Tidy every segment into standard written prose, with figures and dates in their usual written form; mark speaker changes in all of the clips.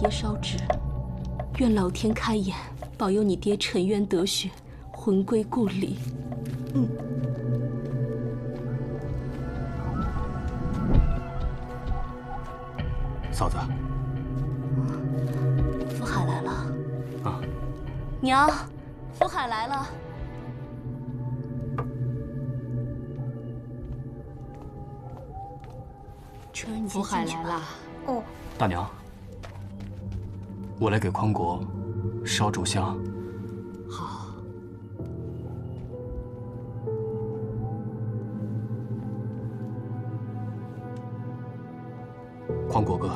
Speaker 1: 爹烧纸，愿老天开眼，保佑你爹沉冤得雪，魂归故里。
Speaker 2: 嫂子，
Speaker 1: 福海来了。
Speaker 2: 啊，
Speaker 1: 娘，福海来了。春儿，你
Speaker 3: 福海来了。
Speaker 1: 哦。
Speaker 2: 大娘，我来给匡国烧烛香。
Speaker 3: 好。
Speaker 2: 匡国哥，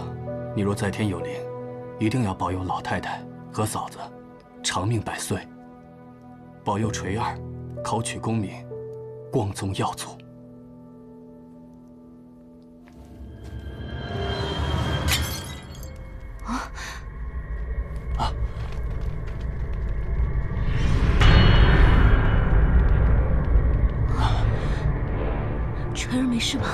Speaker 2: 你若在天有灵，一定要保佑老太太和嫂子长命百岁，保佑垂儿考取功名，光宗耀祖。
Speaker 1: 垂儿没事吧？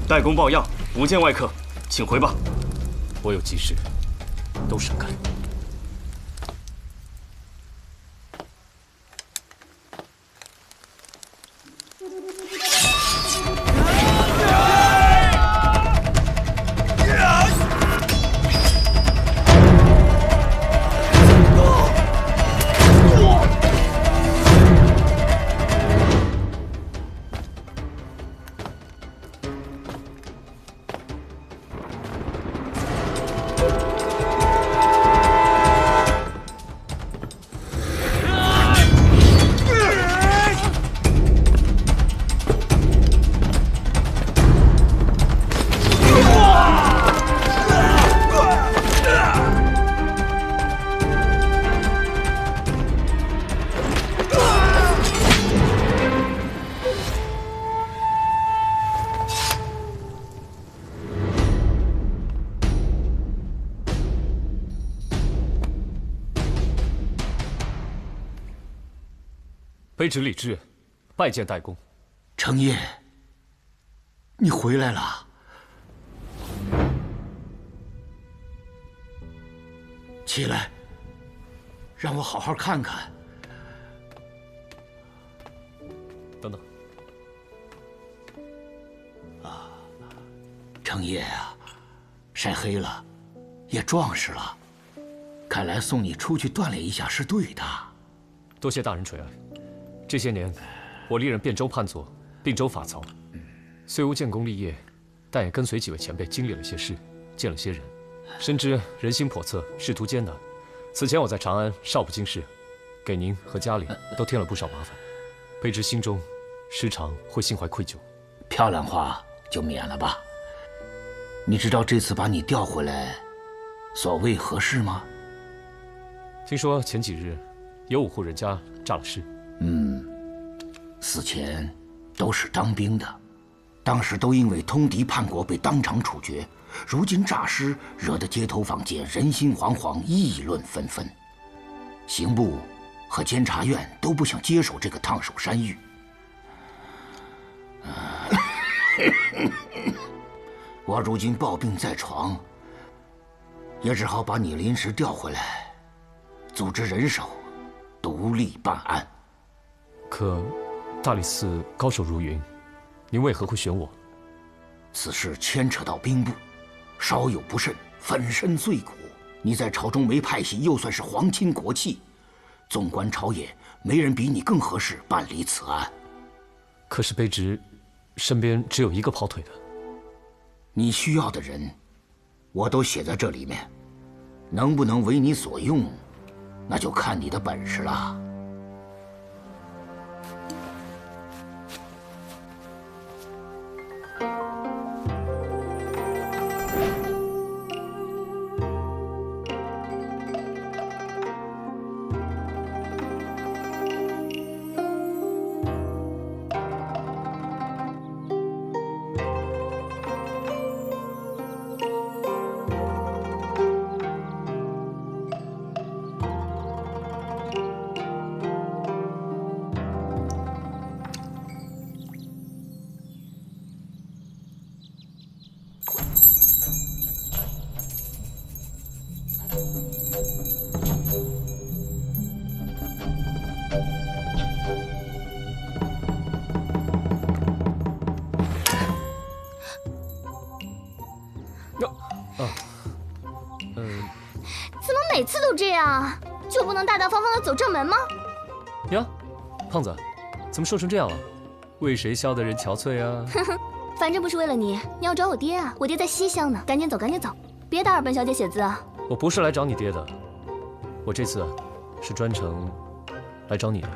Speaker 4: 代公报样，不见外客，请回吧。
Speaker 5: 我有急事，都闪开。卑职李治，拜见代公。
Speaker 6: 程烨，你回来了。起来，让我好好看看。
Speaker 5: 等等。
Speaker 6: 程烨啊，晒黑了，也壮实了。看来送你出去锻炼一下是对的。
Speaker 5: 多谢大人垂爱。这些年，我历任汴州叛左，并州法曹，虽无建功立业，但也跟随几位前辈经历了些事，见了些人，深知人心叵测，仕途艰难。此前我在长安少不经事，给您和家里都添了不少麻烦，卑职心中时常会心怀愧疚。
Speaker 6: 漂亮话就免了吧。你知道这次把你调回来，所谓何事吗？
Speaker 5: 听说前几日有5户人家诈了尸。
Speaker 6: 死前都是当兵的，当时都因为通敌叛国被当场处决，如今诈尸，惹得街头坊间人心惶惶，议论纷纷。刑部和监察院都不想接手这个烫手山芋。我如今抱病在床，也只好把你临时调回来，组织人手，独立办案。
Speaker 5: 可大理寺高手如云，您为何会选我？
Speaker 6: 此事牵扯到兵部，稍有不慎，粉身碎骨。你在朝中没派系，又算是皇亲国戚，纵观朝野，没人比你更合适办理此案。
Speaker 5: 可是卑职身边只有一个跑腿的。
Speaker 6: 你需要的人，我都写在这里面，能不能为你所用，那就看你的本事了。
Speaker 7: 怎么每次都这样？就不能大大方方的走正门吗？
Speaker 5: 呀，胖子，怎么瘦成这样了？为谁笑得人憔悴啊？
Speaker 7: 哼哼，反正不是为了你，你要找我爹啊！我爹在西乡呢，赶紧走，赶紧走，别打扰本小姐写字啊！
Speaker 5: 我不是来找你爹的，我这次是专程来找你的。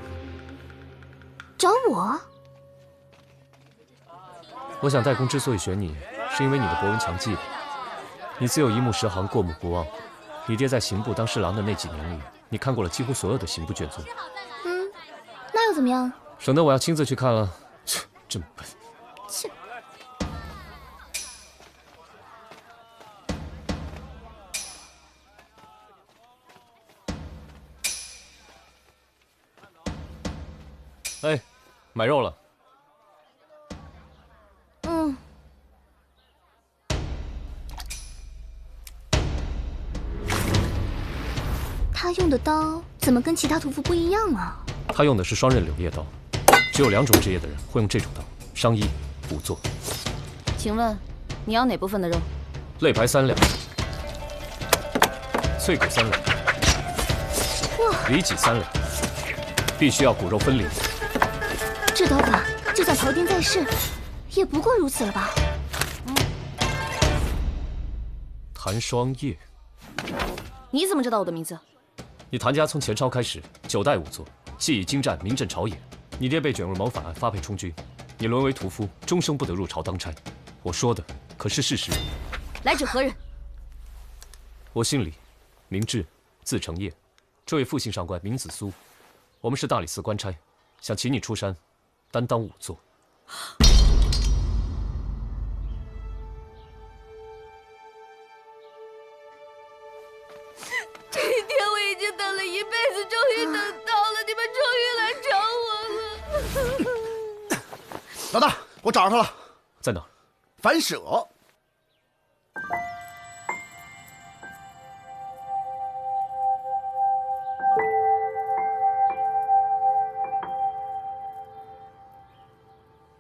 Speaker 7: 找我？
Speaker 5: 我想代公之所以选你，是因为你的博闻强记。你自有一目十行，过目不忘。你爹在刑部当侍郎的那几年里，你看过了几乎所有的刑部卷宗。
Speaker 7: 那又怎么样？
Speaker 5: 省得我要亲自去看了。切，真笨。
Speaker 7: 切。
Speaker 5: 哎，买肉了。
Speaker 7: 他用的刀怎么跟其他屠夫不一样啊？
Speaker 5: 他用的是双刃柳叶刀，只有2种职业的人会用这种刀：商医、仵作。
Speaker 3: 请问，你要哪部分的肉？
Speaker 5: 肋排3两，脆骨3两，里脊3两，必须要骨肉分离。
Speaker 7: 这刀法就算庖丁在世，也不过如此了吧？
Speaker 5: 谭双叶，
Speaker 3: 你怎么知道我的名字？
Speaker 5: 你谭家从前朝开始9代仵作，系以精湛名震朝野。你爹被卷入谋反案，发配充军，你沦为屠夫，终生不得入朝当差。我说的可是事实。
Speaker 3: 来者何人？
Speaker 5: 我姓李，名志，字承业。这位复姓上官名子苏，我们是大理寺官差，想请你出山，担当仵作。
Speaker 3: 这一天我已经等了一辈子，终于等到了，你们终于来找我了。
Speaker 8: 老大，我找着他了，
Speaker 5: 在哪儿？
Speaker 8: 反舍。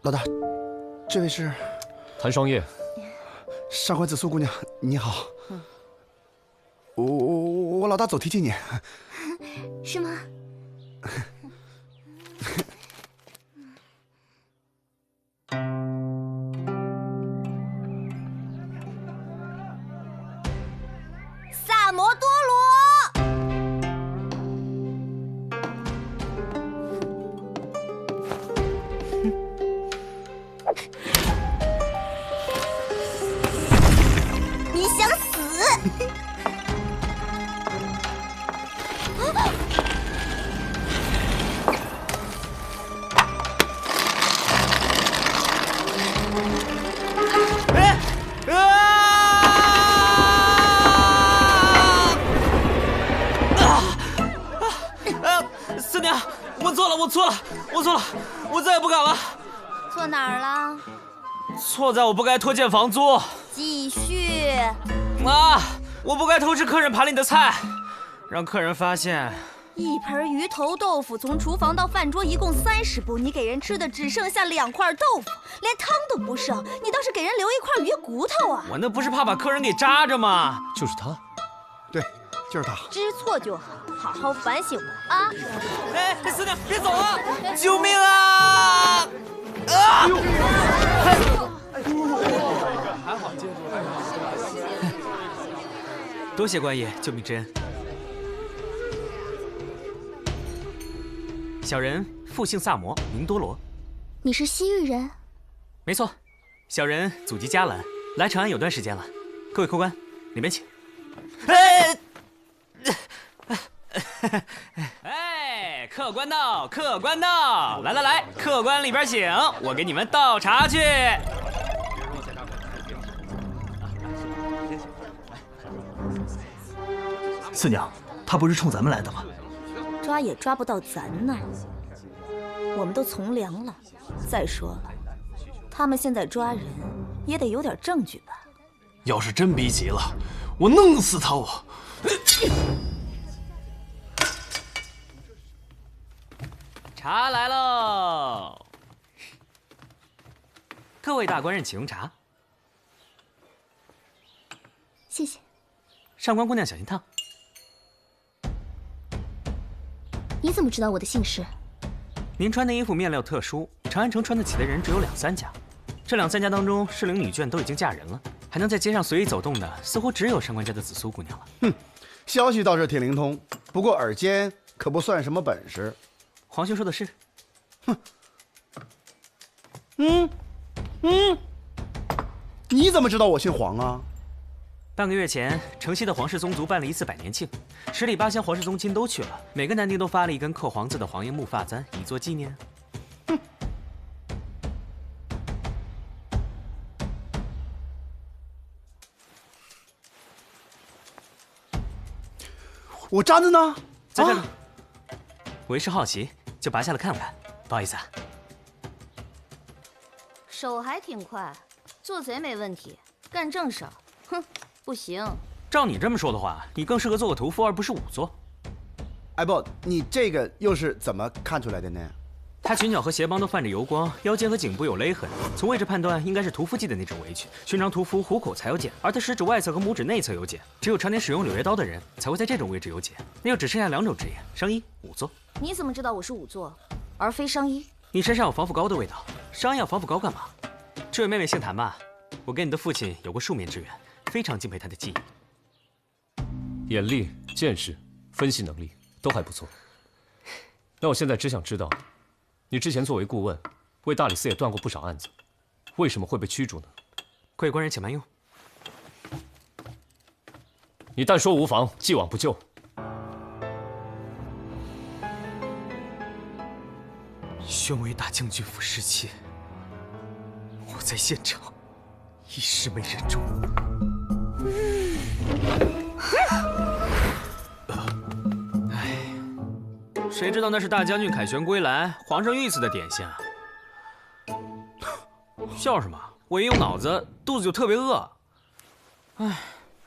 Speaker 8: 老大，这位是
Speaker 5: 谭双叶。
Speaker 8: 上官子苏姑娘，你好。我老大走提起你。
Speaker 7: 是吗？
Speaker 3: 萨摩多罗。
Speaker 7: 你想死？
Speaker 9: 四娘，我错了，我再也不敢了。
Speaker 7: 错哪儿了？
Speaker 9: 错在我不该拖欠房租。
Speaker 7: 继续。
Speaker 9: 啊，我不该偷吃客人盘里的菜，让客人发现。
Speaker 3: 一盆鱼头豆腐从厨房到饭桌一共30步，你给人吃的只剩下2块豆腐，连汤都不剩，你倒是给人留一块鱼骨头啊！
Speaker 9: 我那不是怕把客人给扎着吗？
Speaker 5: 就是他。
Speaker 8: 对，就是他。
Speaker 3: 知错就好，好好反省吧啊！
Speaker 9: 哎，四娘，别走啊！救命啊！啊！还好接住了。多谢官爷救命之恩。小人复姓萨摩，名多罗。
Speaker 7: 你是西域人？
Speaker 9: 没错，小人祖籍迦兰，来长安有段时间了。各位客官，里面请。哎，客官到，客官到！来来来，客官里边请，我给你们倒茶去。
Speaker 10: 四娘，他不是冲咱们来的吗？
Speaker 3: 抓也抓不到咱那儿，我们都从良了。再说了，他们现在抓人也得有点证据吧？
Speaker 2: 要是真逼急了，我弄死他！我。
Speaker 9: 茶来喽！各位大官人，请用茶。
Speaker 7: 谢谢。
Speaker 9: 上官姑娘，小心烫。
Speaker 7: 你怎么知道我的姓氏？
Speaker 9: 您穿的衣服面料特殊，长安城穿得起的人只有2、3家，这2、3家当中，适龄女眷都已经嫁人了，还能在街上随意走动的，似乎只有上官家的紫苏姑娘了。
Speaker 8: 哼，消息倒是挺灵通，不过耳尖可不算什么本事。
Speaker 9: 皇兄说的是。
Speaker 8: 哼。你怎么知道我姓黄啊？
Speaker 9: 半个月前，城西的皇室宗族办了一次100年庆，10里8乡皇室宗亲都去了，每个男丁都发了一根刻黄字的黄叶木发簪，以作纪念。
Speaker 8: 哼！我簪子呢？
Speaker 9: 在这里。我一时好奇，就拔下来看看。不好意思啊。
Speaker 3: 手还挺快，做贼没问题，干正事儿，哼，不行。
Speaker 9: 照你这么说的话，你更适合做个屠夫，而不是仵作。
Speaker 8: 哎不，你这个又是怎么看出来的呢？
Speaker 9: 他裙角和鞋帮都泛着油光，腰间和颈部有勒痕，从位置判断应该是屠夫系的那种围裙。寻常屠夫虎口才有茧，而他食指外侧和拇指内侧有茧，只有常年使用柳叶刀的人才会在这种位置有茧。那就只剩下2种职业：商医、仵作。
Speaker 3: 你怎么知道我是仵作，而非商医？
Speaker 9: 你身上有防腐膏的味道，商医要防腐膏干嘛？这位妹妹姓谭吧？我跟你的父亲有过数面之缘，非常敬佩他的技艺。
Speaker 5: 眼力、见识、分析能力都还不错。那我现在只想知道，你之前作为顾问，为大理寺也断过不少案子，为什么会被驱逐呢？
Speaker 9: 各位官人，请慢用。
Speaker 5: 你但说无妨，既往不咎。
Speaker 9: 宣为大将军府侍妾，我在现场一时没忍住。谁知道那是大将军凯旋归来，皇上御赐的点心啊！笑什么？我一用脑子，肚子就特别饿。哎，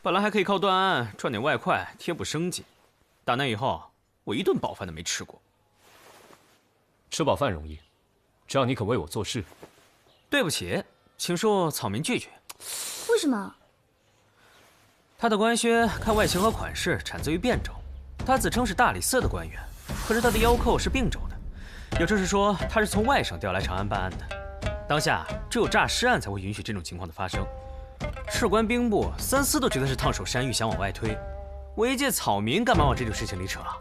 Speaker 9: 本来还可以靠断案赚点外快贴补生计，打那以后，我一顿饱饭都没吃过。
Speaker 5: 吃饱饭容易，只要你肯为我做事。
Speaker 9: 对不起，请恕草民拒绝。
Speaker 7: 为什么？
Speaker 9: 他的官靴看外形和款式产自于汴州，他自称是大理寺的官员。可是他的腰扣是并州的，也就是说他是从外省调来长安办案的。当下只有诈尸案才会允许这种情况的发生。事关兵部、三司都觉得是烫手山芋，想往外推。我一介草民干嘛往这种事情里扯啊？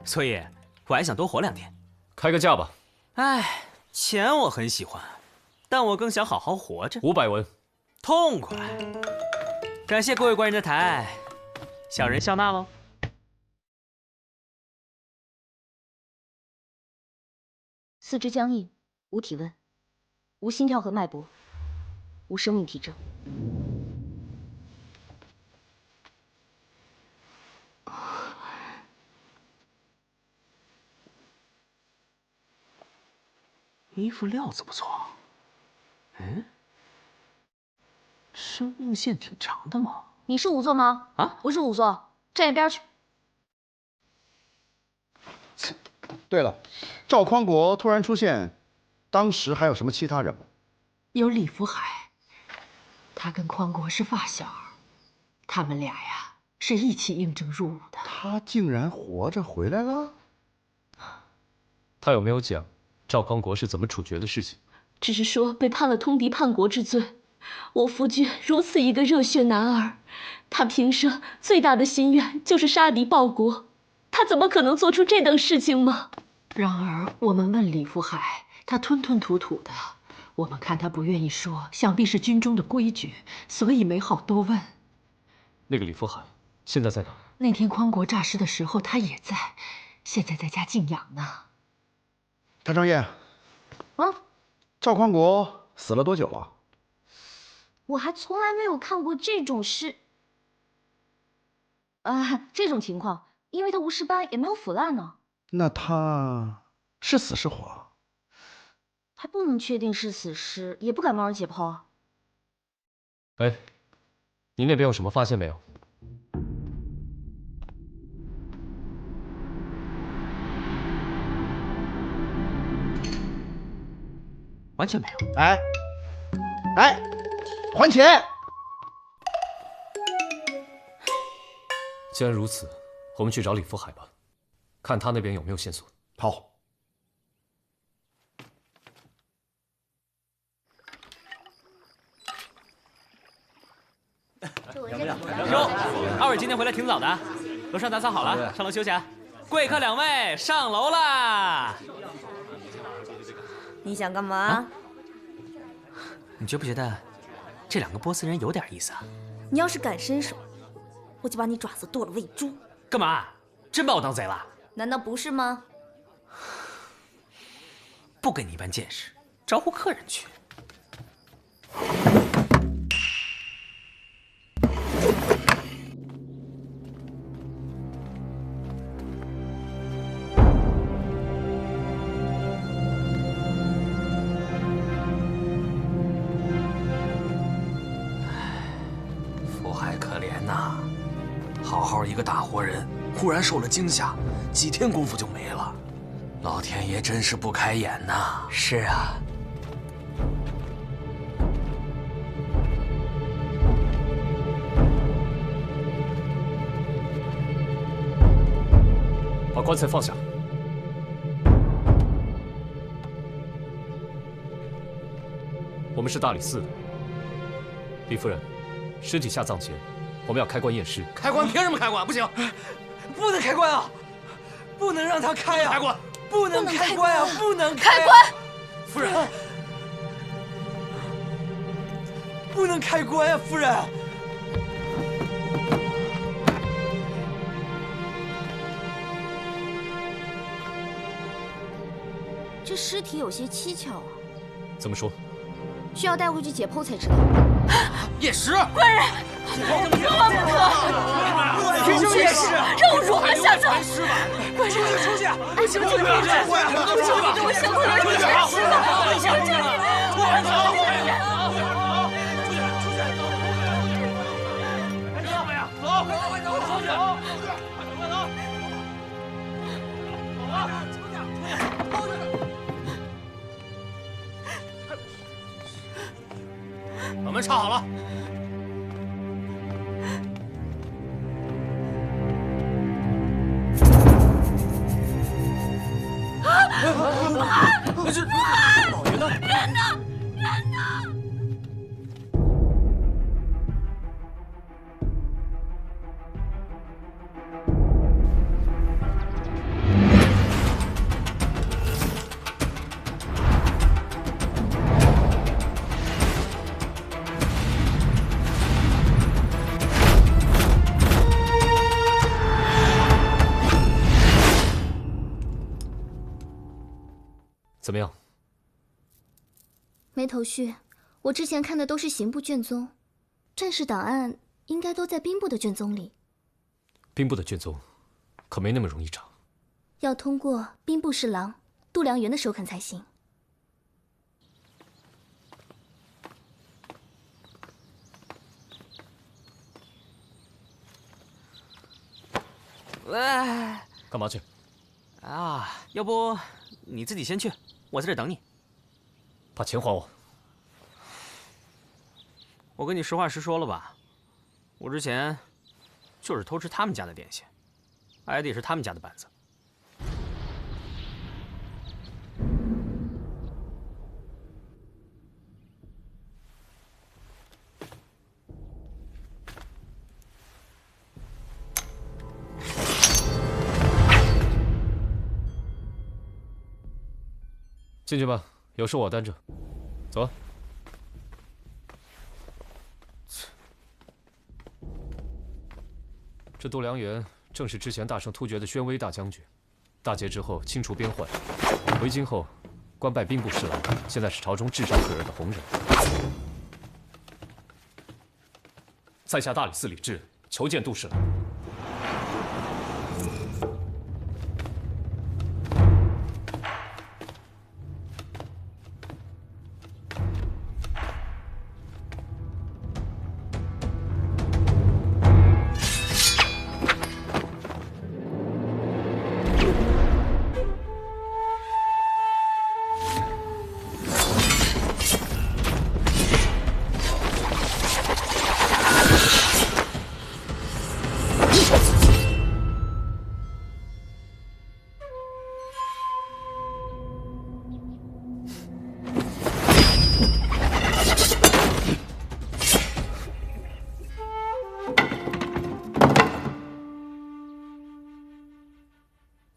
Speaker 9: 所以我还想多活2天。
Speaker 5: 开个价吧。
Speaker 9: 哎，钱我很喜欢，但我更想好好活着。
Speaker 5: 500文，
Speaker 9: 痛快。感谢各位官人的抬爱，小人笑纳喽。
Speaker 11: 四肢僵硬，无体温，无心跳和脉搏，无生命体征。
Speaker 10: 衣服料子不错，生命线挺长的嘛。
Speaker 11: 你是仵作吗？
Speaker 10: 啊，
Speaker 11: 不是仵作，站一边去。
Speaker 8: 对了，赵匡国突然出现，当时还有什么其他人吗？
Speaker 12: 有李福海，他跟匡国是发小，他们俩呀是一起应征入伍的。
Speaker 8: 他竟然活着回来了？
Speaker 5: 他有没有讲赵匡国是怎么处决的事情？
Speaker 12: 只是说被判了通敌叛国之罪，
Speaker 1: 我夫君如此一个热血男儿，他平生最大的心愿就是杀敌报国，他怎么可能做出这等事情吗？
Speaker 12: 然而我们问李福海，他吞吞吐吐的。我们看他不愿意说，想必是军中的规矩，所以没好多问。
Speaker 5: 那个李福海现在在哪？
Speaker 12: 那天匡国诈尸的时候，他也在，现在在家静养呢。
Speaker 8: 张正业，赵匡国死了多久了？
Speaker 11: 我还从来没有看过这种事。这种情况，因为他无尸斑，也没有腐烂呢。
Speaker 8: 那他是死是活？
Speaker 11: 还不能确定是死尸，也不敢贸然解剖啊。
Speaker 5: 哎，您那边有什么发现没有？
Speaker 9: 完全没有。
Speaker 8: 哎，还钱！
Speaker 5: 既然如此，我们去找李福海吧，看他那边有没有线索。
Speaker 8: 好。
Speaker 9: 哟，二位今天回来挺早的，楼上打扫好了，上楼休息啊。贵客2位上楼啦。
Speaker 3: 你想干嘛？
Speaker 9: 你觉不觉得这2个波斯人有点意思啊？
Speaker 3: 你要是敢伸手，我就把你爪子剁了喂猪。
Speaker 9: 干嘛？真把我当贼了？
Speaker 3: 难道不是吗？
Speaker 9: 不跟你一般见识，招呼客人去。
Speaker 13: 福海可怜呐，好好一个大活人，忽然受了惊吓，几天功夫就没了。老天爷真是不开眼呐！是啊。
Speaker 5: 把棺材放下。我们是大理寺的，李夫人，尸体下葬前，我们要开棺验尸。
Speaker 13: 开棺凭什么开棺？不行，不能开棺啊！不能让他开啊！开棺！不能开棺啊！不能
Speaker 3: 开棺！
Speaker 13: 夫人，不能开棺啊！夫人。
Speaker 3: 这尸体有些蹊跷啊。
Speaker 5: 怎么说？
Speaker 3: 需要带回去解剖才知道。
Speaker 13: 验尸！
Speaker 3: 官人，万不可！
Speaker 13: 凭什么验尸？
Speaker 3: 让我如何下葬？官人，
Speaker 13: 出去！
Speaker 3: 不行，不行，不行！你给我想办法验尸吧！我求求你了，我求求你了！
Speaker 13: 走，快走，出去！快走！走啊！把门插好了。这老爷呢？
Speaker 3: 人呢？人呢？
Speaker 5: 怎么样？
Speaker 7: 没头绪。我之前看的都是刑部卷宗，战士档案应该都在兵部的卷宗里。
Speaker 5: 兵部的卷宗可没那么容易找，
Speaker 7: 要通过兵部侍郎度量员的首肯才行。
Speaker 9: 喂，
Speaker 5: 干嘛去？
Speaker 9: 啊，要不你自己先去，我在这等你。
Speaker 5: 把钱还我。
Speaker 9: 我跟你实话实说了吧，我之前就是偷吃他们家的点心，挨的也是他们家的板子。
Speaker 5: 进去吧，有事我担着。走啊。这度良元正是之前大胜突厥的宣威大将军，大捷之后清除边患，回京后官拜兵部侍郎，现在是朝中至上可热的红人。在下大理寺李治，求见杜侍郎。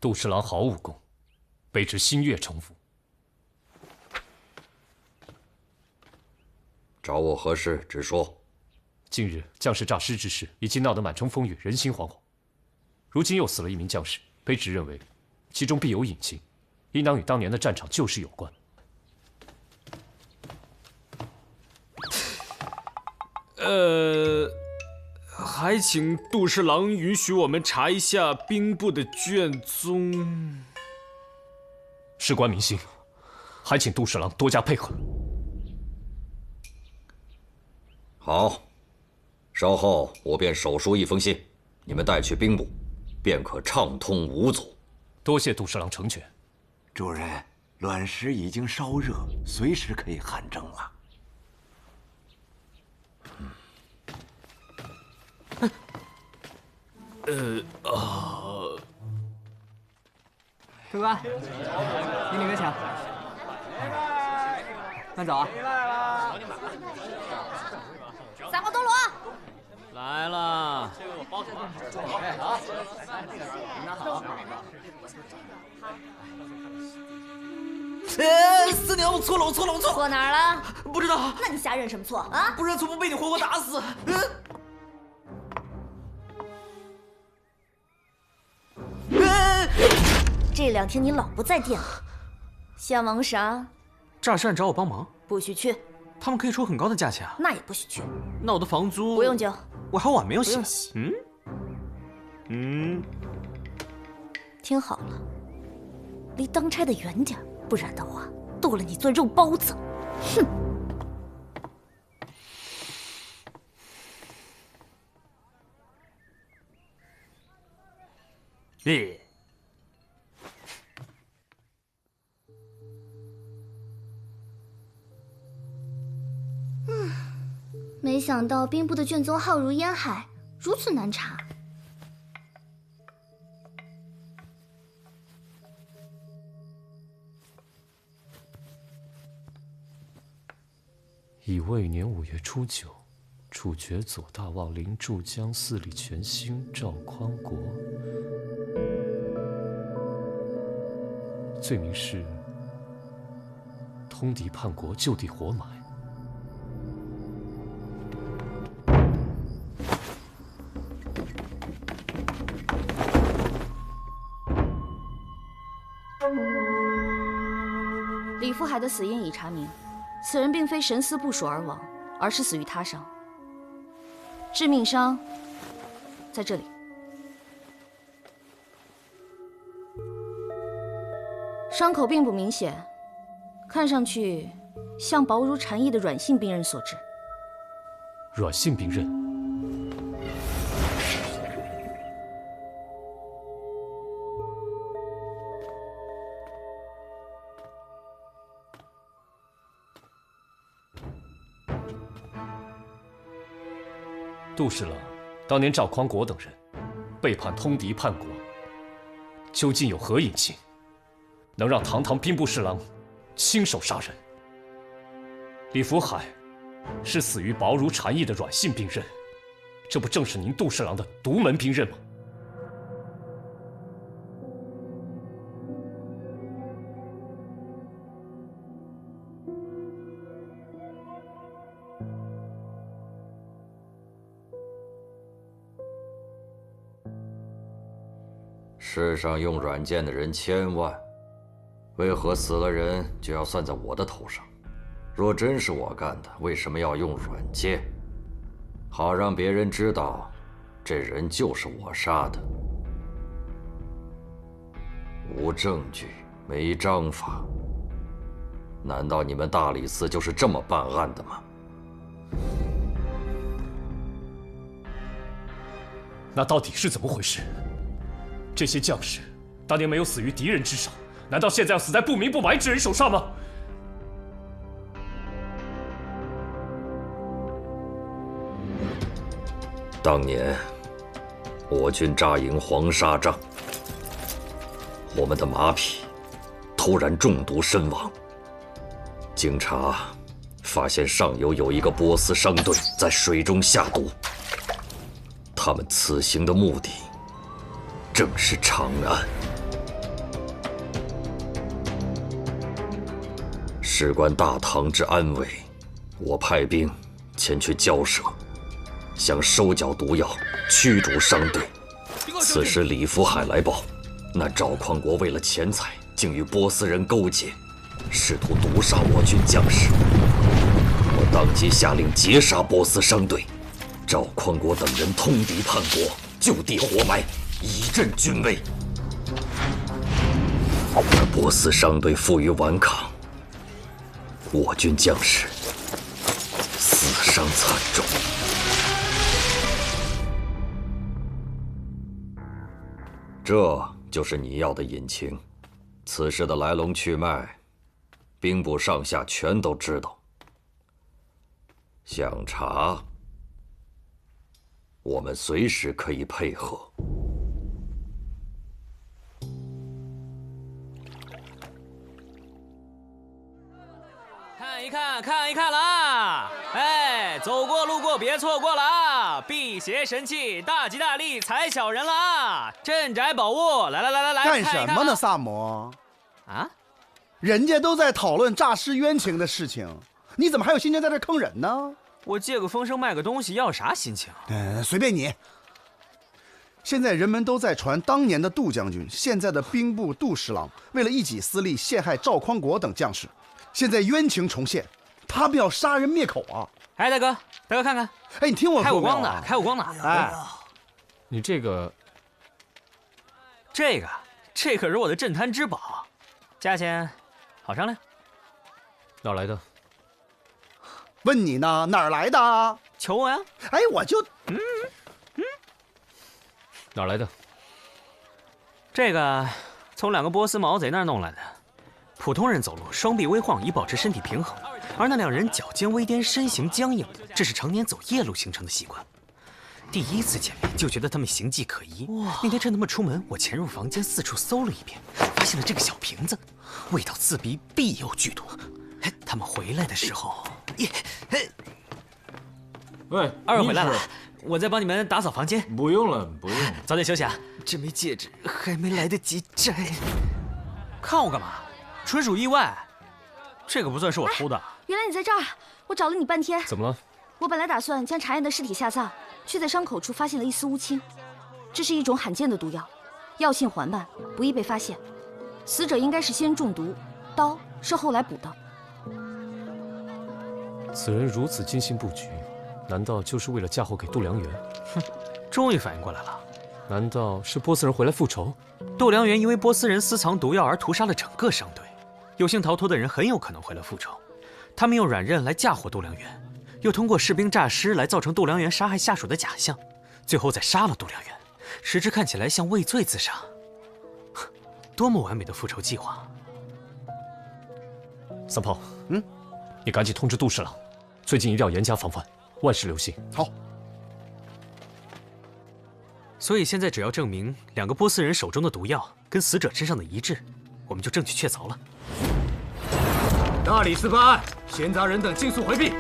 Speaker 5: 杜侍郎好武功，卑职心悦诚服。
Speaker 14: 找我何事？直说。
Speaker 5: 近日将士诈尸之事已经闹得满城风雨，人心惶惶。如今又死了一名将士，卑职认为其中必有隐情，应当与当年的战场旧事有关。
Speaker 9: 还请杜侍郎允许我们查一下兵部的卷宗。
Speaker 5: 事关民心，还请杜侍郎多加配合。
Speaker 14: 好，稍后我便手书一封信，你们带去兵部，便可畅通无阻。
Speaker 5: 多谢杜侍郎成全。
Speaker 15: 主人，卵石已经烧热，随时可以汗蒸了。
Speaker 16: 客官，你领个请。慢走啊！
Speaker 3: 三国多罗
Speaker 9: 来了。
Speaker 16: 哎，好，拿好。
Speaker 13: 四娘，我错了，我错了，我错了。
Speaker 3: 错哪儿了？
Speaker 13: 不知道。
Speaker 3: 那你瞎认什么错啊？
Speaker 13: 不认错不被你活活打死。
Speaker 3: 这2天你老不在店里，想忙啥？
Speaker 9: 诈尸案找我帮忙，
Speaker 3: 不许去。
Speaker 9: 他们可以出很高的价钱啊。
Speaker 3: 那也不许去。
Speaker 9: 那我的房租
Speaker 3: 不用交，
Speaker 9: 我还碗没有洗。
Speaker 3: 不用洗。听好了，离当差的远点，不然的话，剁了你做肉包子。哼！
Speaker 7: 没想到兵部的卷宗浩如烟海，如此难查。
Speaker 5: 乙未年5月初9，处决左大望陵驻江司礼全兴赵匡国，罪名是通敌叛国，就地活埋。
Speaker 11: 李福海的死因已查明，此人并非神思不蜀而亡，而是死于他伤。致命伤在这里。伤口并不明显，看上去像薄如蝉翼的软性兵刃所致。
Speaker 5: 软性兵刃。杜侍郎，当年赵匡国等人背叛通敌叛国，究竟有何隐情，能让堂堂兵部侍郎亲手杀人？李福海是死于薄如蝉翼的软性兵刃，这不正是您杜侍郎的独门兵刃吗？
Speaker 14: 世上用软件的人千万，为何死了人就要算在我的头上？若真是我干的，为什么要用软件？好让别人知道，这人就是我杀的。无证据，没章法。难道你们大理寺就是这么办案的吗？
Speaker 5: 那到底是怎么回事？这些将士当年没有死于敌人之手，难道现在要死在不明不白之人手上吗？
Speaker 14: 当年，我军扎营黄沙帐，我们的马匹突然中毒身亡。经查，发现上游有一个波斯商队在水中下毒。他们此行的目的，正是长安。事关大唐之安危，我派兵前去交涉，想收缴毒药，驱逐商队。此时李福海来报，那赵匡国为了钱财，竟与波斯人勾结，试图毒杀我军将士。我当即下令截杀波斯商队。赵匡国等人通敌叛国，就地活埋，以振军威。而波斯商队负隅顽抗，我军将士死伤惨重。这就是你要的隐情。此事的来龙去脉，兵部上下全都知道。想查，我们随时可以配合。
Speaker 9: 看一看，看一看了啊！哎，走过路过别错过了啊！辟邪神器，大吉大利，财小人了啊！镇宅宝物，来，
Speaker 8: 干什么呢，萨摩？
Speaker 9: 啊？
Speaker 8: 人家都在讨论诈尸冤情的事情，你怎么还有心情在这坑人呢？
Speaker 9: 我借个风声卖个东西，要啥心情？
Speaker 8: 随便你。现在人们都在传当年的杜将军，现在的兵部杜十郎，为了一己私利，陷害赵匡国等将士。现在冤情重现，他们要杀人灭口啊！
Speaker 9: 哎，大哥看看，
Speaker 8: 哎，你听我说，
Speaker 9: 开我光呢，开我光呢！
Speaker 8: 哎，
Speaker 5: 你这个
Speaker 9: 可是我的镇摊之宝，价钱好商量。
Speaker 5: 哪来的？
Speaker 8: 问你呢，哪儿来的？
Speaker 9: 求我呀！
Speaker 8: 哎，我就
Speaker 5: 哪来的？
Speaker 9: 这个从2个波斯毛贼那儿弄来的。普通人走路双臂微晃，以保持身体平衡，而那2人脚尖微颠，身形僵硬，这是常年走夜路形成的习惯。第一次见面就觉得他们形迹可疑。那天趁他们出门，我潜入房间四处搜了一遍，发现了这个小瓶子，味道刺鼻，必有剧毒。他们回来的时候，
Speaker 5: 喂，
Speaker 9: 二位回来了，我再帮你们打扫房间。
Speaker 5: 不用了，
Speaker 9: 早点休息啊！这枚戒指还没来得及摘。看我干嘛？纯属意外，这个不算是我偷的。
Speaker 3: 原来你在这儿，我找了你半天。
Speaker 5: 怎么了？
Speaker 3: 我本来打算将茶燕的尸体下葬，却在伤口处发现了一丝乌青。这是一种罕见的毒药，药性缓慢，不易被发现。死者应该是先中毒，刀是后来补的。
Speaker 5: 此人如此精心布局，难道就是为了嫁祸给度良缘？
Speaker 9: 哼，终于反应过来了。
Speaker 5: 难道是波斯人回来复仇？
Speaker 9: 度良缘因为波斯人私藏毒药而屠杀了整个商队，有幸逃脱的人很有可能回来复仇。他们用软刃来嫁祸度良缘，又通过士兵诈尸来造成度良缘杀害下属的假象，最后再杀了度良缘，使之看起来像畏罪自杀。多么完美的复仇计划！
Speaker 5: 三炮，你赶紧通知杜十郎，最近一定要严加防范，万事留心。
Speaker 8: 好。
Speaker 9: 所以现在只要证明2个波斯人手中的毒药跟死者身上的一致，我们就证据确凿了。
Speaker 2: 大理寺办案，闲杂人等尽速回避。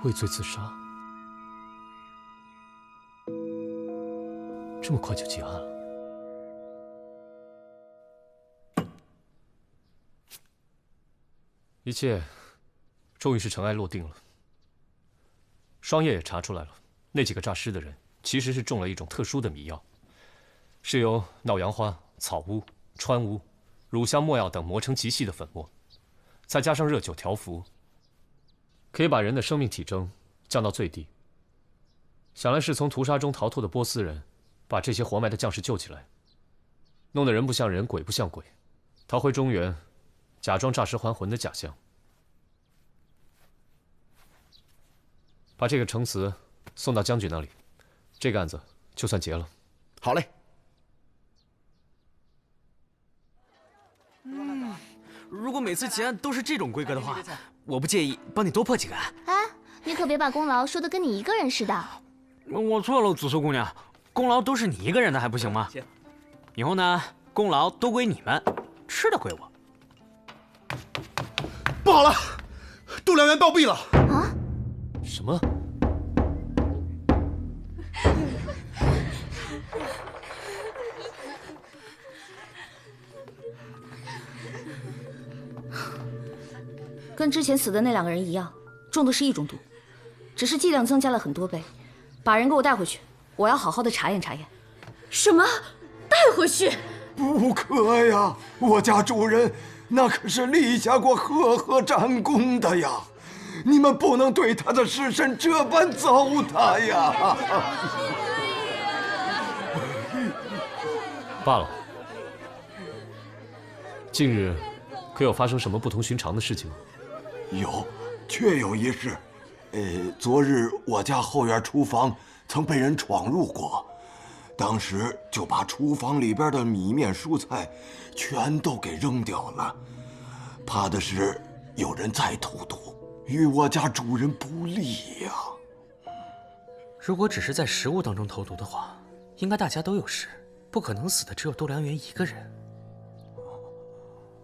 Speaker 5: 畏罪自杀，这么快就结案了。一切终于是尘埃落定了。双叶也查出来了，那几个诈尸的人其实是中了一种特殊的迷药，是由脑阳花、草乌、川乌、乳香没药等磨成极细的粉末，再加上热酒调服，可以把人的生命体征降到最低。想来是从屠杀中逃脱的波斯人，把这些活埋的将士救起来，弄得人不像人，鬼不像鬼，逃回中原，假装诈尸还魂的假象。把这个呈词送到将军那里，这个案子就算结了。
Speaker 8: 好嘞。
Speaker 9: 如果每次结案都是这种规格的话，我不介意帮你多破几个案。
Speaker 7: 哎，你可别把功劳说的跟你一个人似的。
Speaker 9: 我错了，紫苏姑娘，功劳都是你一个人的还不行吗？以后呢，功劳都归你们，吃的归我。
Speaker 8: 不好了，度量员暴毙了！
Speaker 7: 啊？
Speaker 5: 什么？
Speaker 3: 跟之前死的那2个人一样，中的是一种毒，只是剂量增加了很多倍。把人给我带回去，我要好好的查验查验。
Speaker 1: 什么？带回去？
Speaker 15: 不可呀！我家主人那可是立下过赫赫战功的呀，你们不能对他的尸身这般糟蹋呀！
Speaker 5: 罢了。近日可有发生什么不同寻常的事情吗？
Speaker 15: 有，确有一事。昨日我家后院厨房曾被人闯入过，当时就把厨房里边的米面蔬菜全都给扔掉了，怕的是有人再投毒，与我家主人不利呀。
Speaker 9: 如果只是在食物当中投毒的话，应该大家都有事，不可能死的只有度量员一个人。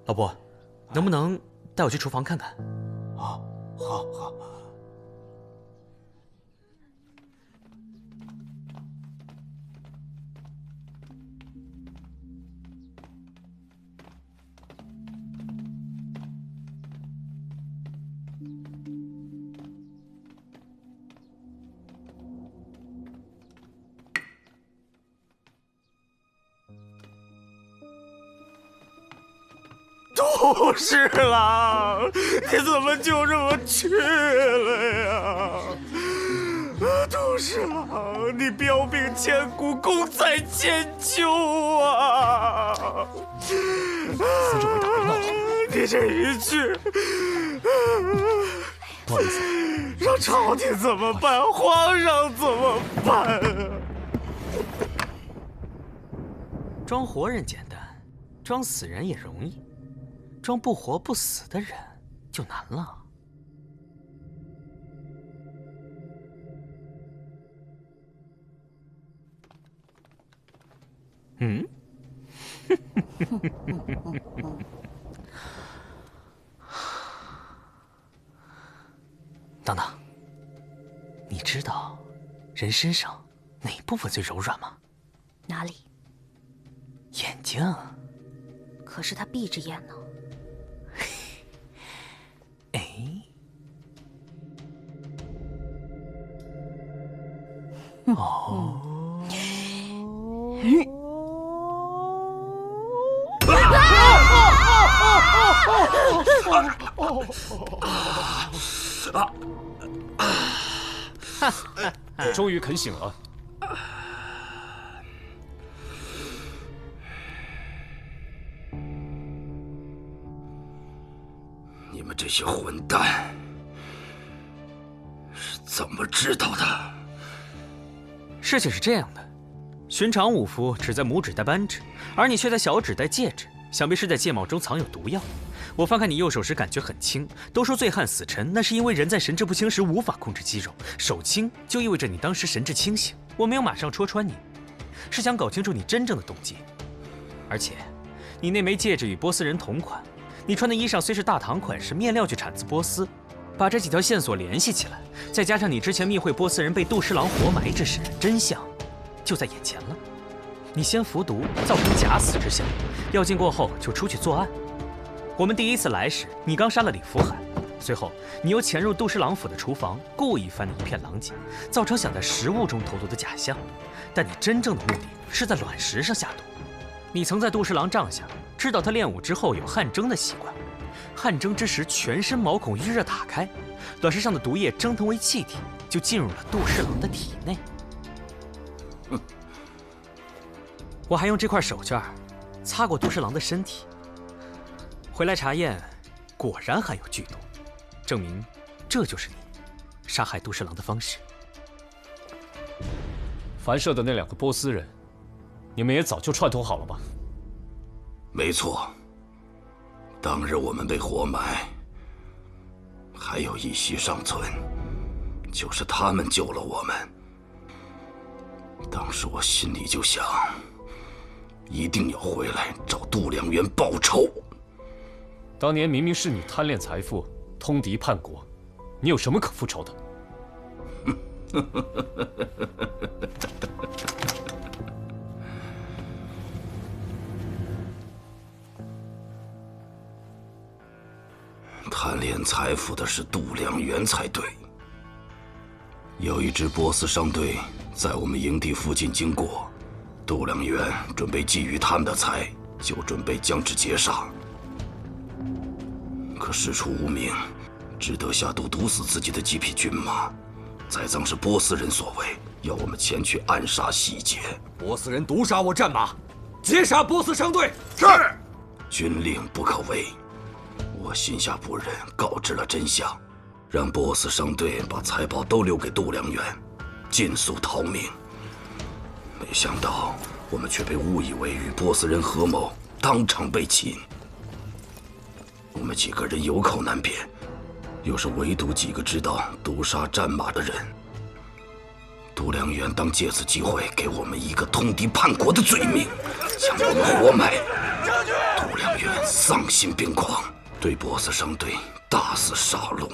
Speaker 9: 老伯，能不能带我去厨房看看？
Speaker 15: 啊，好。
Speaker 4: 杜侍郎，你怎么就这么去了呀？杜侍郎，你标兵千古，功在千秋啊！
Speaker 5: 孙志伟打别闹了，
Speaker 4: 你这一去，
Speaker 5: 不好意思，
Speaker 4: 让朝廷怎么办？皇上怎么办啊？
Speaker 9: 装活人简单，装死人也容易。装不活不死的人就难了。嗯？等等，你知道人身上哪部分最柔软吗？
Speaker 3: 哪里？
Speaker 9: 眼睛。
Speaker 3: 可是他闭着眼呢。
Speaker 9: 哦。
Speaker 5: 终于肯醒了。
Speaker 6: 你们这些混蛋是怎么知道的？
Speaker 9: 事情是这样的，寻常武夫只在拇指戴扳指，而你却在小指戴戒指，想必是在戒帽中藏有毒药。我翻看你右手时感觉很轻，都说醉汉死沉，那是因为人在神志不清时无法控制肌肉，手轻就意味着你当时神志清醒。我没有马上戳穿你，是想搞清楚你真正的动机。而且，你那枚戒指与波斯人同款，你穿的衣裳虽是大唐款式，面料却产自波斯，把这几条线索联系起来，再加上你之前密会波斯人被杜十郎活埋之时，真相就在眼前了。你先服毒，造成假死之象，药劲过后就出去作案。我们第一次来时，你刚杀了李福海，随后你又潜入杜十郎府的厨房，故意翻得一片狼藉，造成想在食物中投毒的假象。但你真正的目的是在卵石上下毒。你曾在杜十郎帐下知道他练武之后有汗蒸的习惯，汗蒸之时全身毛孔预热打开，卵石上的毒液蒸腾为气体，就进入了杜十郎的体内。我还用这块手绢擦过杜十郎的身体，回来查验，果然含有剧毒，证明这就是你杀害杜十郎的方式。
Speaker 5: 樊社的那2个波斯人，你们也早就串通好了吧？
Speaker 6: 没错，当日我们被活埋，还有一息尚存，就是他们救了我们。当时我心里就想，一定要回来找度量元报仇。
Speaker 5: 当年明明是你贪恋财富，通敌叛国，你有什么可复仇的？
Speaker 6: 贪恋财富的是度量元才对。有一支波斯商队在我们营地附近经过，度量元准备觊觎他们的财，就准备将之截杀。可事出无名，只得下毒毒死自己的几匹军马。栽赃是波斯人所为，要我们前去暗杀细节。
Speaker 13: 波斯人毒杀我战马，截杀波斯商队。
Speaker 6: 是。军令不可违。我心下不忍，告知了真相，让波斯商队把财宝都留给度量元，尽速逃命。没想到我们却被误以为与波斯人合谋，当场被擒。我们几个人有口难辩，又是唯独几个知道毒杀战马的人。度量元当借此机会给我们一个通敌叛国的罪名，将我们活埋。度量元丧心病狂，对波斯商队大肆杀戮。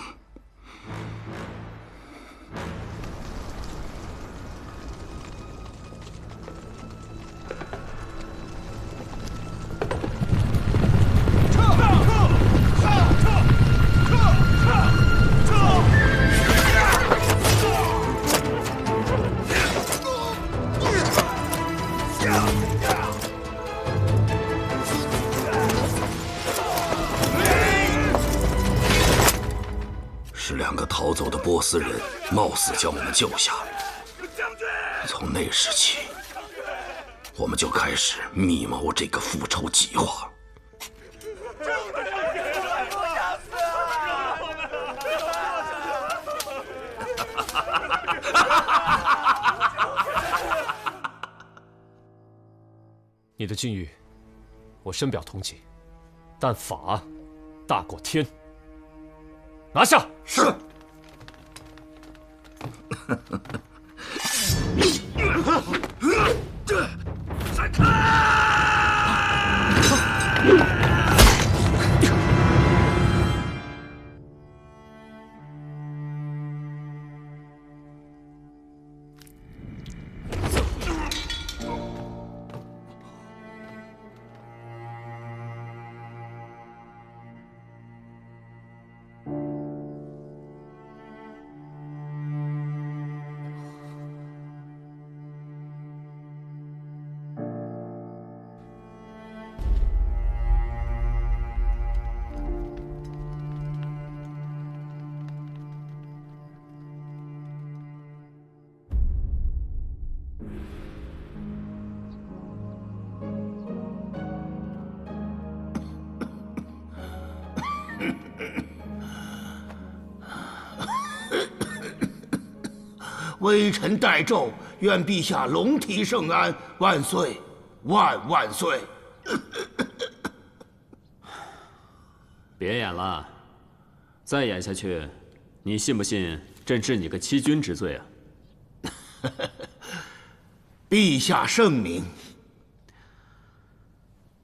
Speaker 6: 是2个逃走的波斯人，冒死将我们救下。从那时起，我们就开始密谋这个复仇计划。
Speaker 5: 你的境遇，我深表同情，但法大过天。拿下！
Speaker 6: 是。
Speaker 13: 闪开！
Speaker 6: 微臣代奏，愿陛下龙体圣安，万岁，万万岁！
Speaker 17: 别演了，再演下去，你信不信朕治你个欺君之罪啊？
Speaker 6: 陛下圣明。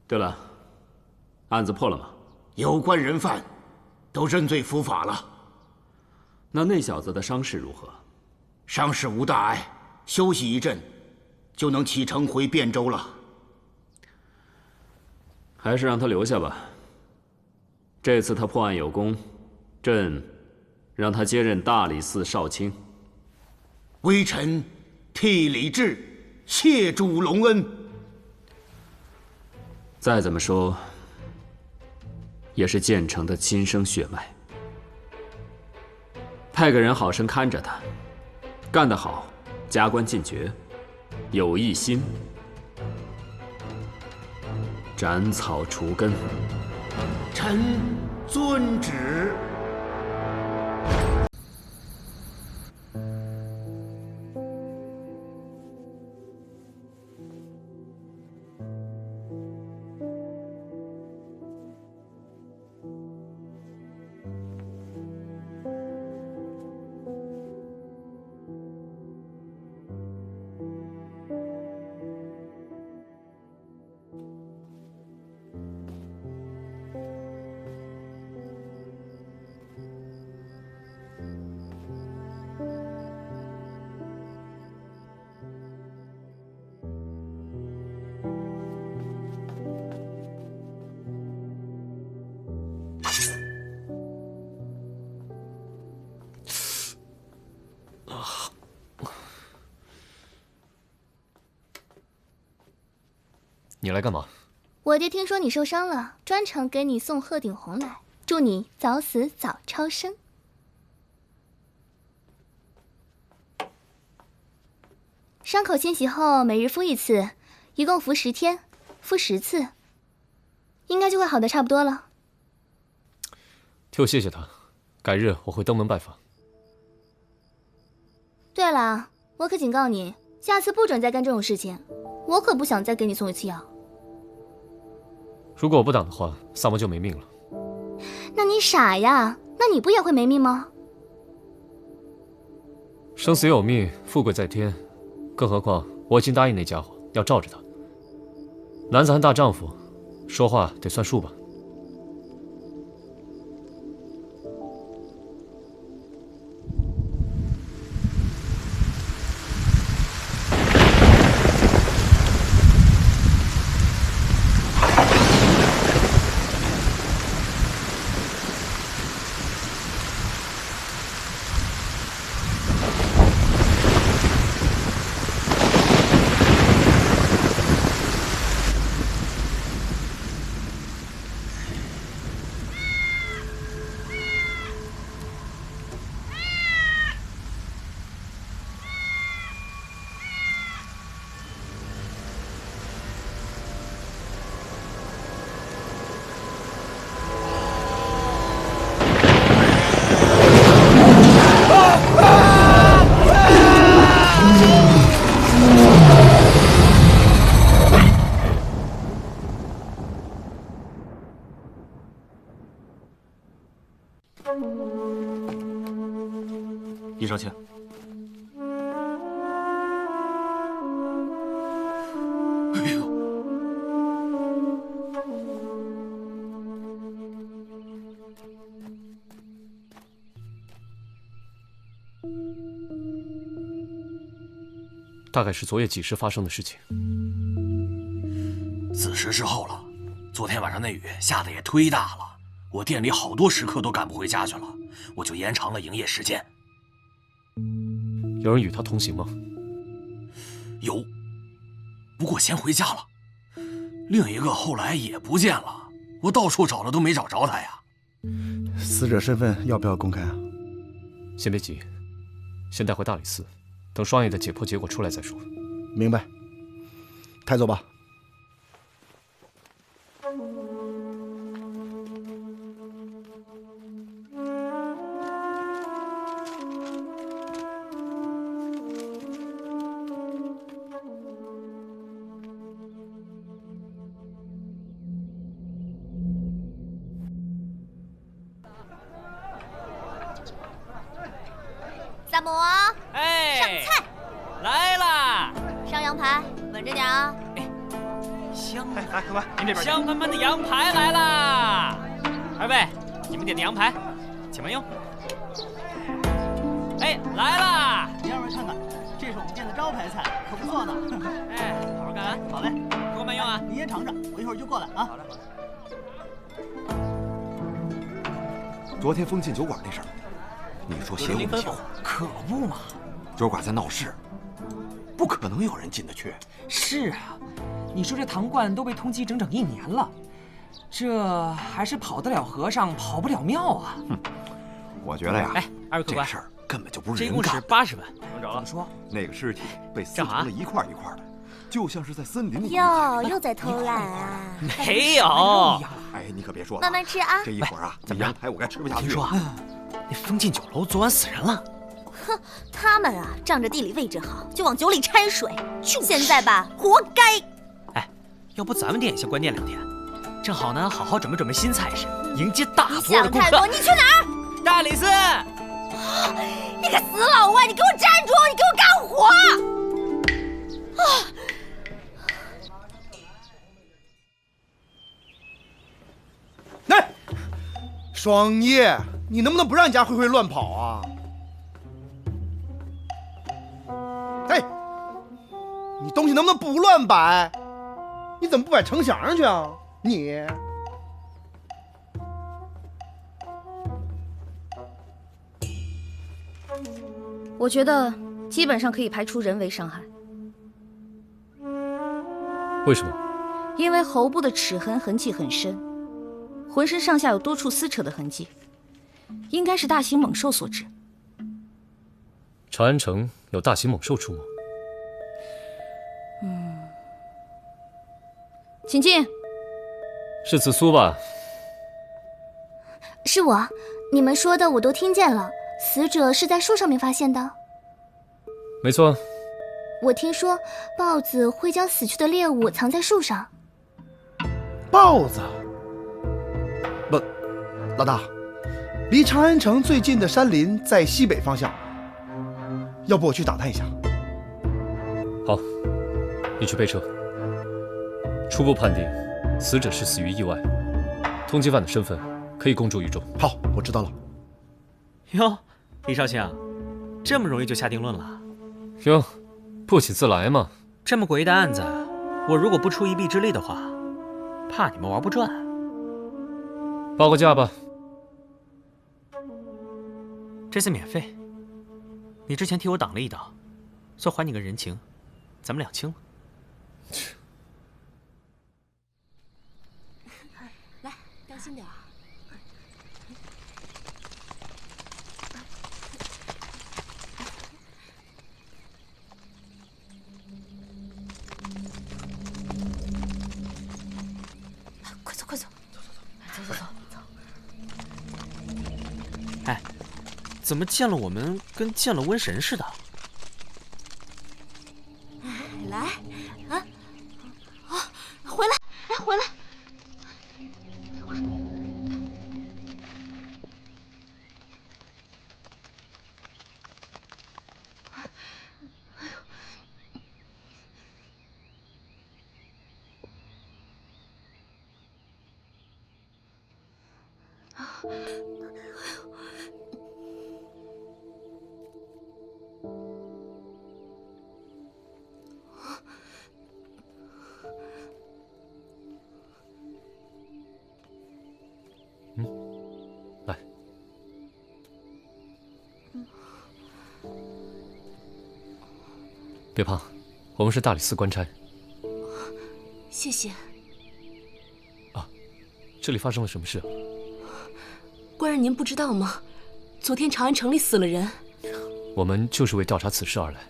Speaker 17: 对了，案子破了吗？
Speaker 6: 有关人犯都认罪伏法了。
Speaker 17: 那小子的伤势如何？
Speaker 6: 伤势无大碍，休息一阵，就能启程回汴州了。
Speaker 17: 还是让他留下吧。这次他破案有功，朕让他接任大理寺少卿。
Speaker 6: 微臣替李治谢主隆恩。
Speaker 17: 再怎么说，也是建成的亲生血脉。派个人好生看着他，干得好，加官进爵；有一心，斩草除根。
Speaker 6: 臣遵旨。
Speaker 5: 你来干嘛？
Speaker 7: 我爹听说你受伤了，专程给你送鹤顶红来，祝你早死早超生。伤口清洗后，每日敷一次，一共敷10天，敷10次，应该就会好的差不多了。
Speaker 5: 替我谢谢他，改日我会登门拜访。
Speaker 7: 对了，我可警告你，下次不准再干这种事情，我可不想再给你送一次药。
Speaker 5: 如果我不挡的话，萨摩就没命了。
Speaker 7: 那你傻呀？那你不也会没命吗？
Speaker 5: 生死有命，富贵在天，更何况我已经答应那家伙要罩着他。男子汉大丈夫，说话得算数吧。
Speaker 9: 叶少卿，
Speaker 6: 哎呦，
Speaker 5: 大概是昨夜几时发生的事情。
Speaker 13: 子时之后了，昨天晚上那雨下的也忒大了，我店里好多食客都赶不回家去了，我就延长了营业时间。
Speaker 5: 有人与他同行吗？
Speaker 13: 有，不过先回家了。另一个后来也不见了，我到处找了都没找着他呀。
Speaker 8: 死者身份要不要公开啊？
Speaker 5: 先别急，先带回大理寺，等双爷的解剖结果出来再说。
Speaker 8: 明白，抬走吧。
Speaker 3: 萨摩，
Speaker 9: 哎，
Speaker 3: 上菜，
Speaker 9: 来啦！
Speaker 3: 上羊排，稳着点啊！
Speaker 9: 香，
Speaker 16: 来，客官，您这边
Speaker 9: 香喷喷的羊排来啦！二位，你们点的羊排，请慢用。哎，来啦！
Speaker 16: 您二位看看，这是我们店的招牌菜，可不错呢。
Speaker 9: 哎，好好干啊！
Speaker 16: 好嘞，
Speaker 9: 给我慢用啊！
Speaker 16: 您先尝尝，我一会儿就过来啊。好嘞。
Speaker 15: 昨天封禁酒馆那事儿，你说邪乎不邪乎？
Speaker 16: 可不嘛。
Speaker 15: 酒馆在闹事，不可能有人进得去。
Speaker 18: 是啊，你说这堂观都被通缉整整1年了，这还是跑得了和尚跑不了庙啊。
Speaker 15: 哼，我觉得呀，
Speaker 9: 哎，二位客官，
Speaker 15: 这事儿根本就不是
Speaker 9: 这一共是80万，能找了。
Speaker 18: 说
Speaker 15: 那个尸体被撕成了一块一块的，就像是在森林里。
Speaker 19: 又在偷懒啊？
Speaker 9: 没有。
Speaker 15: 哎，你可别说了，
Speaker 19: 慢慢吃啊。
Speaker 15: 这一会儿啊，在阳台我该吃不下去了。
Speaker 9: 听说那封禁酒楼昨晚死人了。
Speaker 19: 哼，他们啊，仗着地理位置好，就往酒里掺水。现在吧，活该。
Speaker 9: 哎，要不咱们店也先关店2天，正好呢，好好准备新菜式，迎接大多的顾客。
Speaker 19: 想太多，你去哪儿？
Speaker 9: 大理寺。
Speaker 19: 你个死老外，你给我站住！你给我干活！啊！
Speaker 8: 来，双叶，你能不能不让人家慧慧乱跑啊？哎，你东西能不能不乱摆？你怎么不摆城墙上去啊？你。
Speaker 11: 我觉得基本上可以排除人为伤害。
Speaker 5: 为什么？
Speaker 11: 因为喉部的齿痕迹很深，浑身上下有多处撕扯的痕迹，应该是大型猛兽所致。
Speaker 5: 长安城有大型猛兽出没？
Speaker 11: 请进。
Speaker 5: 是紫苏吧？
Speaker 7: 是我，你们说的我都听见了。死者是在树上面发现的？
Speaker 5: 没错。
Speaker 7: 我听说豹子会将死去的猎物藏在树上。
Speaker 8: 豹子？不，老大，离长安城最近的山林在西北方向，要不我去打探一下？
Speaker 5: 好，你去备车。初步判定，死者是死于意外，通缉犯的身份可以公诸于众。
Speaker 8: 好，我知道了。
Speaker 9: 哟，李少卿，这么容易就下定论了？
Speaker 5: 哟，不请自来嘛。
Speaker 9: 这么诡异的案子，我如果不出一臂之力的话，怕你们玩不转。
Speaker 5: 报个价吧。
Speaker 9: 这次免费，你之前替我挡了一刀，算还你个人情，咱们两清了。
Speaker 1: 来，当心点儿。快走，快走，走。
Speaker 9: 哎，怎么见了我们跟见了瘟神似的？
Speaker 1: 来，回来，哎，回来。
Speaker 5: 来。别怕，我们是大理寺官差。
Speaker 1: 谢谢。
Speaker 5: 这里发生了什么事啊？
Speaker 1: 官人，您不知道吗？昨天长安城里死了人。
Speaker 5: 我们就是为调查此事而来。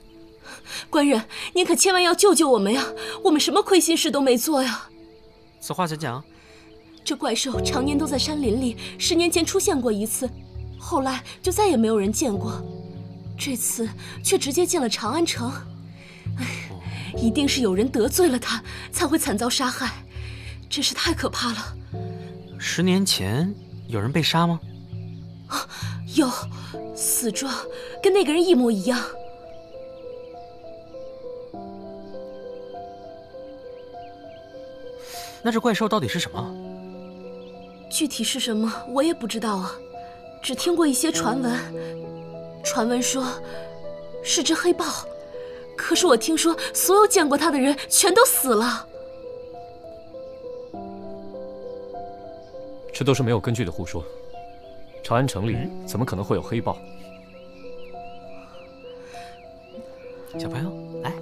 Speaker 1: 官人，您可千万要救救我们呀！我们什么亏心事都没做呀。
Speaker 9: 此话怎讲？
Speaker 1: 这怪兽常年都在山林里，10年前出现过一次，后来就再也没有人见过。这次却直接进了长安城，一定是有人得罪了他，才会惨遭杀害，真是太可怕了。
Speaker 9: 10年前有人被杀吗？
Speaker 1: 有，死状跟那个人一模一样。
Speaker 9: 那这怪兽到底是什么？
Speaker 1: 具体是什么我也不知道啊，只听过一些传闻，传闻说是只黑豹，可是我听说所有见过它的人全都死了。
Speaker 5: 这都是没有根据的胡说。长安城里怎么可能会有黑豹？
Speaker 9: 小朋友，来。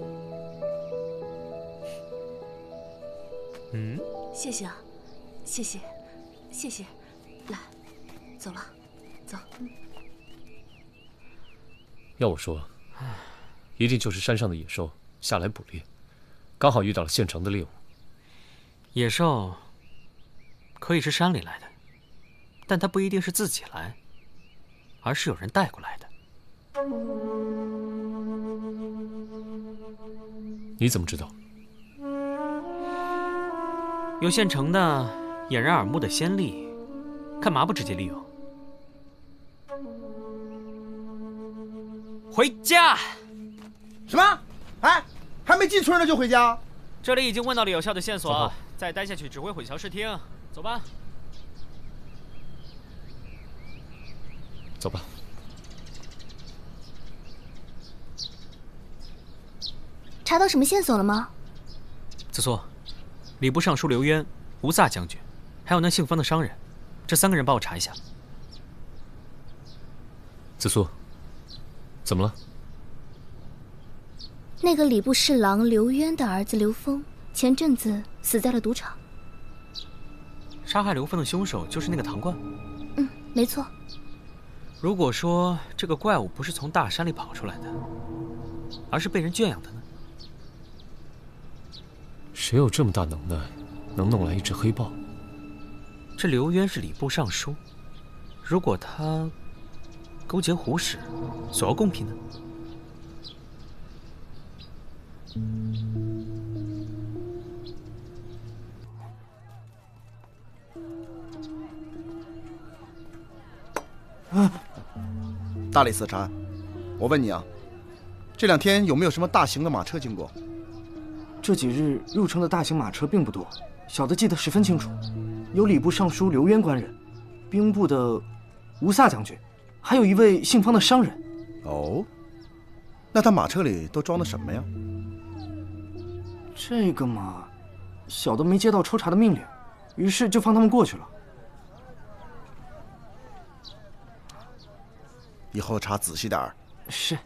Speaker 1: 谢谢啊，谢谢，谢谢。来，走了，走。
Speaker 5: 要我说，一定就是山上的野兽下来捕猎，刚好遇到了县城的猎物。
Speaker 9: 野兽可以是山里来的，但它不一定是自己来，而是有人带过来的。
Speaker 5: 你怎么知道？
Speaker 9: 有现成的掩人耳目的先例，干嘛不直接利用？回家。
Speaker 8: 什么？哎，还没进村呢就回家？
Speaker 9: 这里已经问到了有效的线索，再待下去只会混淆视听。走吧。
Speaker 5: 走吧。
Speaker 7: 查到什么线索了吗？
Speaker 9: 子苏，礼部尚书刘渊、吴萨将军，还有那姓方的商人，这3个人帮我查一下。
Speaker 5: 子苏，怎么了？
Speaker 7: 那个礼部侍郎刘渊的儿子刘峰，前阵子死在了赌场。
Speaker 9: 杀害刘峰的凶手就是那个唐冠？
Speaker 7: 没错。
Speaker 9: 如果说这个怪物不是从大山里跑出来的，而是被人圈养的呢？
Speaker 5: 谁有这么大能耐，能弄来一只黑豹？
Speaker 9: 这刘渊是礼部尚书，如果他勾结胡使，索要贡品呢？
Speaker 8: 大理寺查，我问你啊，这2天有没有什么大型的马车经过？
Speaker 20: 这几日入城的大型马车并不多，小的记得十分清楚，有礼部尚书刘渊官人，兵部的吴萨将军，还有一位姓方的商人。
Speaker 8: 哦，那他马车里都装的什么呀？
Speaker 20: 这个嘛，小的没接到抽查的命令，于是就放他们过去了。
Speaker 8: 以后查仔细点儿。
Speaker 20: 是。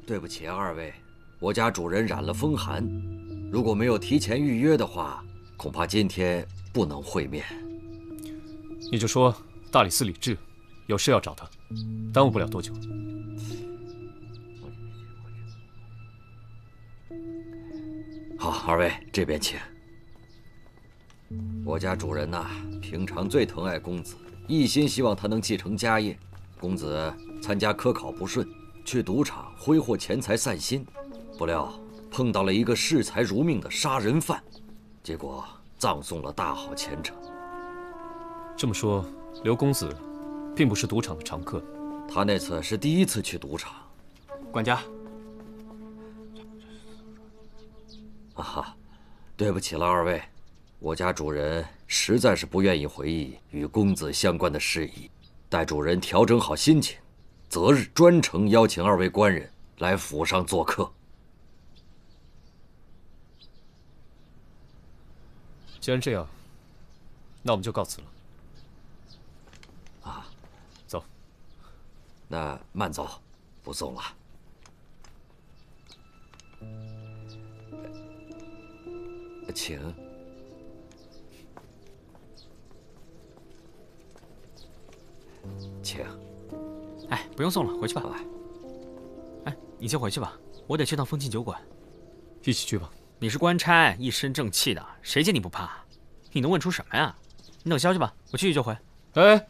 Speaker 14: 对不起啊，2位，我家主人染了风寒，如果没有提前预约的话，恐怕今天不能会面。
Speaker 5: 你就说大理寺李治有事要找他，耽误不了多久。
Speaker 14: 好，2位这边请。我家主人呐，平常最疼爱公子，一心希望他能继承家业。公子参加科考不顺，去赌场挥霍钱财散心，不料碰到了一个视财如命的杀人犯，结果葬送了大好前程。
Speaker 5: 这么说，刘公子并不是赌场的常客。
Speaker 14: 他那次是第1次去赌场。
Speaker 2: 管家。
Speaker 14: 啊哈，对不起了2位，我家主人实在是不愿意回忆与公子相关的事宜。待主人调整好心情，择日专程邀请2位官人来府上做客。
Speaker 5: 既然这样，那我们就告辞了。
Speaker 14: 啊，
Speaker 5: 走。
Speaker 14: 那慢走，不送了。请。请。
Speaker 9: 哎，不用送了，回去吧。哎，你先回去吧，我得去趟风信酒馆。
Speaker 5: 一起去吧。
Speaker 9: 你是官差，一身正气的，谁见你不怕？你能问出什么呀？你等消息吧，我去就回。
Speaker 5: 哎。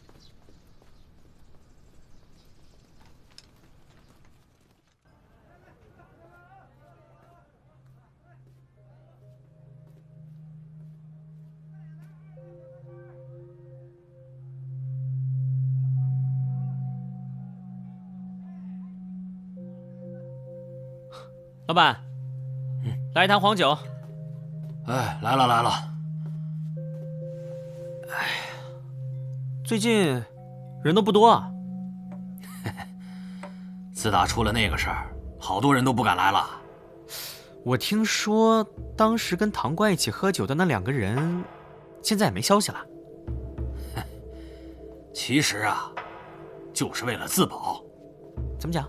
Speaker 9: 老板，来一坛黄酒。
Speaker 13: 哎，来了来了。
Speaker 9: 哎，最近人都不多啊。
Speaker 13: 自打出了那个事儿，好多人都不敢来了。
Speaker 9: 我听说当时跟唐官一起喝酒的那2个人，现在也没消息了。
Speaker 13: 其实啊，就是为了自保。
Speaker 9: 怎么讲？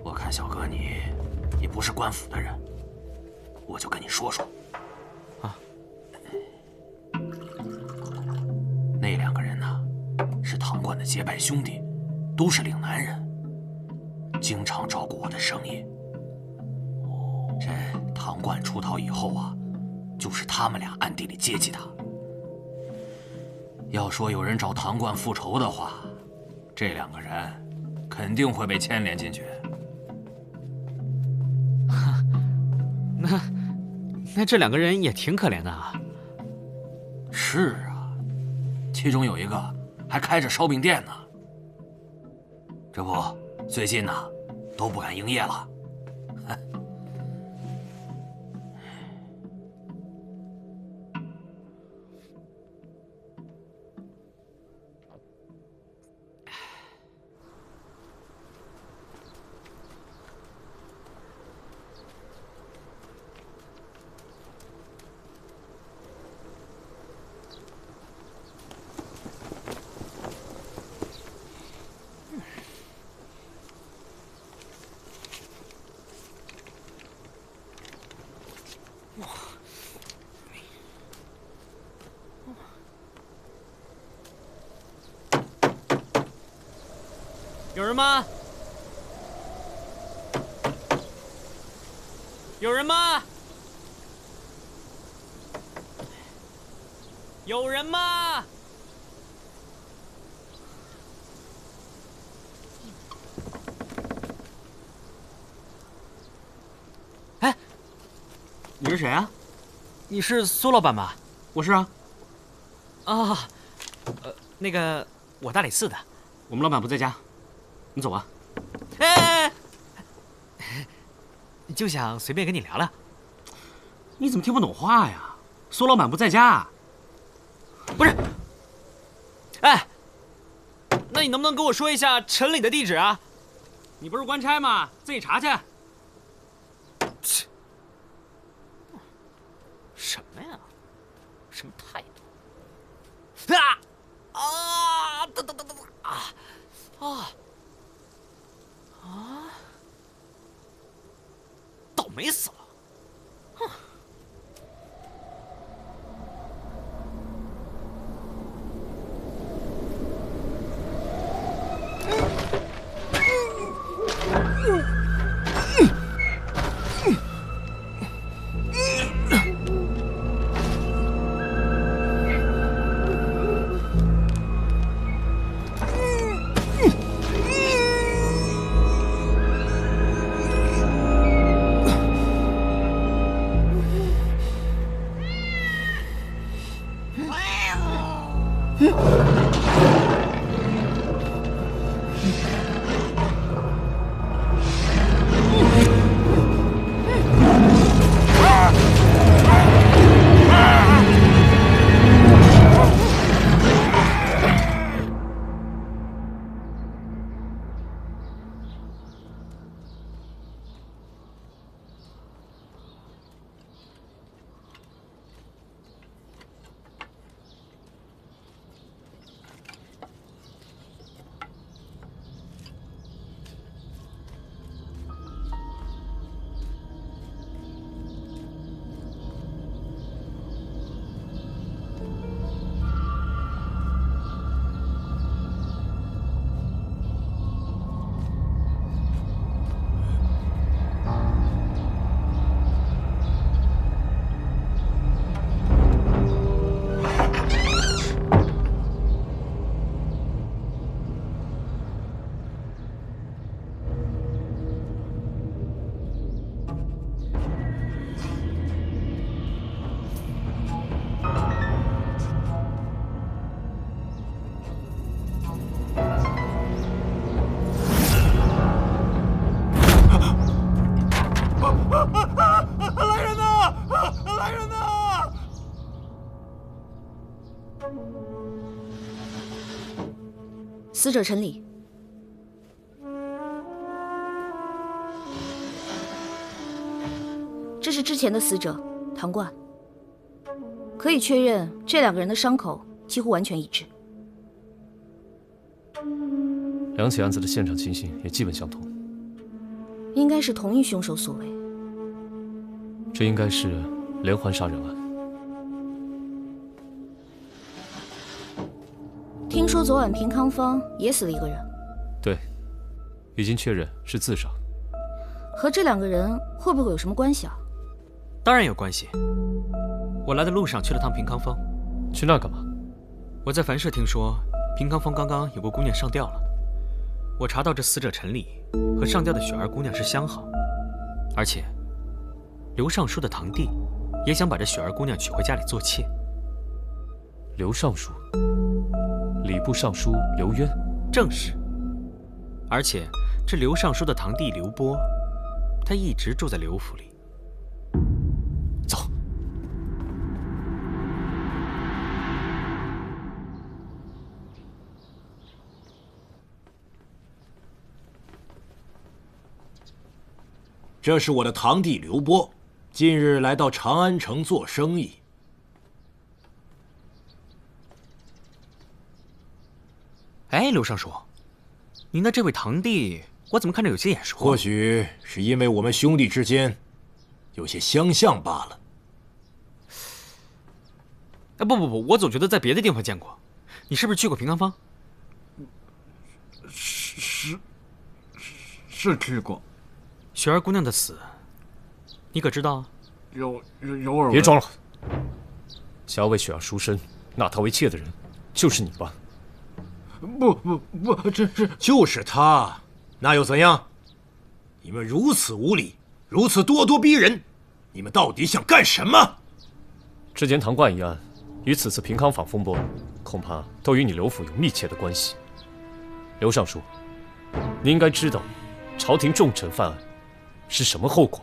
Speaker 13: 我看小哥你不是官府的人，我就跟你说说。
Speaker 9: 啊，
Speaker 13: 那2个人呢，是唐官的结拜兄弟，都是岭南人，经常照顾我的生意。这唐冠出逃以后啊，就是他们俩暗地里接济他。要说有人找唐冠复仇的话，这2个人肯定会被牵连进去。
Speaker 9: 那这2个人也挺可怜的啊。
Speaker 13: 是啊，其中有一个还开着烧饼店呢。这不，最近呢都不敢营业了。
Speaker 9: 有人吗？有人吗？有人吗？哎，
Speaker 18: 你是谁啊？
Speaker 9: 你是苏老板吧？
Speaker 18: 我是啊。
Speaker 9: 啊，那个我大理寺的。
Speaker 18: 我们老板不在家，你走吧。
Speaker 9: 哎，就想随便跟你聊聊。
Speaker 18: 你怎么听不懂话呀？苏老板不在家。
Speaker 9: 不是。哎，那你能不能给我说一下城里的地址啊？
Speaker 18: 你不是官差吗？自己查去。
Speaker 9: 什么呀？什么态度？啊啊！等啊啊啊！倒霉死了！哼！
Speaker 4: 大人呐！
Speaker 11: 死者陈礼，这是之前的死者唐冠，可以确认这两个人的伤口几乎完全一致。
Speaker 5: 两起案子的现场情形也基本相同，
Speaker 11: 应该是同一凶手所为。
Speaker 5: 这应该是连环杀人案。
Speaker 11: 听说昨晚平康坊也死了一个人。
Speaker 5: 对，已经确认是自杀。
Speaker 11: 和这两个人会不会有什么关系啊？
Speaker 9: 当然有关系。我来的路上去了趟平康坊。
Speaker 5: 去那干嘛？
Speaker 9: 我在樊社听说平康坊刚刚有个姑娘上吊了。我查到这死者陈礼和上吊的雪儿姑娘是相好，而且刘尚书的堂弟也想把这雪儿姑娘娶回家里做妾。
Speaker 5: 刘尚书，礼部尚书刘渊，
Speaker 9: 正是。而且这刘尚书的堂弟刘波，他一直住在刘府里。
Speaker 5: 走。
Speaker 13: 这是我的堂弟刘波，近日来到长安城做生意。
Speaker 9: 哎，刘尚书，您的这位堂弟，我怎么看着有些眼熟？
Speaker 13: 或许是因为我们兄弟之间有些相像罢了。
Speaker 9: 哎，不，我总觉得在别的地方见过。你是不是去过平康坊？
Speaker 20: 是去过。
Speaker 9: 雪儿姑娘的死，你可知道啊？
Speaker 20: 有耳闻。
Speaker 5: 别装了，想要为雪儿赎身，纳她为妾的人，就是你吧？
Speaker 20: 不，这
Speaker 13: 就是他，那又怎样？你们如此无礼，如此咄咄逼人，你们到底想干什么？
Speaker 5: 之前唐冠一案与此次平康坊风波，恐怕都与你刘府有密切的关系。刘尚书，你应该知道，朝廷重臣犯案是什么后果。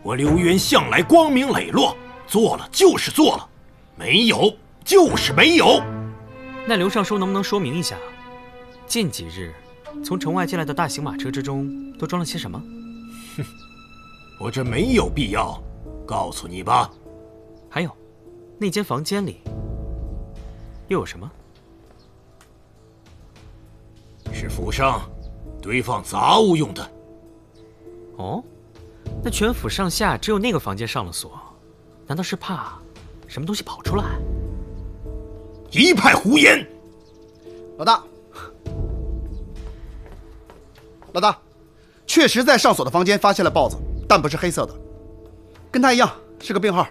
Speaker 13: 我刘渊向来光明磊落，做了就是做了，没有就是没有。
Speaker 9: 那刘尚书能不能说明一下，近几日从城外进来的大型马车之中都装了些什么？
Speaker 13: 哼，我这没有必要告诉你吧。
Speaker 9: 还有，那间房间里又有什么？
Speaker 13: 是府上堆放杂物用的。
Speaker 9: 哦，那全府上下只有那个房间上了锁，难道是怕什么东西跑出来？
Speaker 13: 一派胡言！
Speaker 8: 老大，确实在上锁的房间发现了豹子，但不是黑色的，跟他一样是个病号。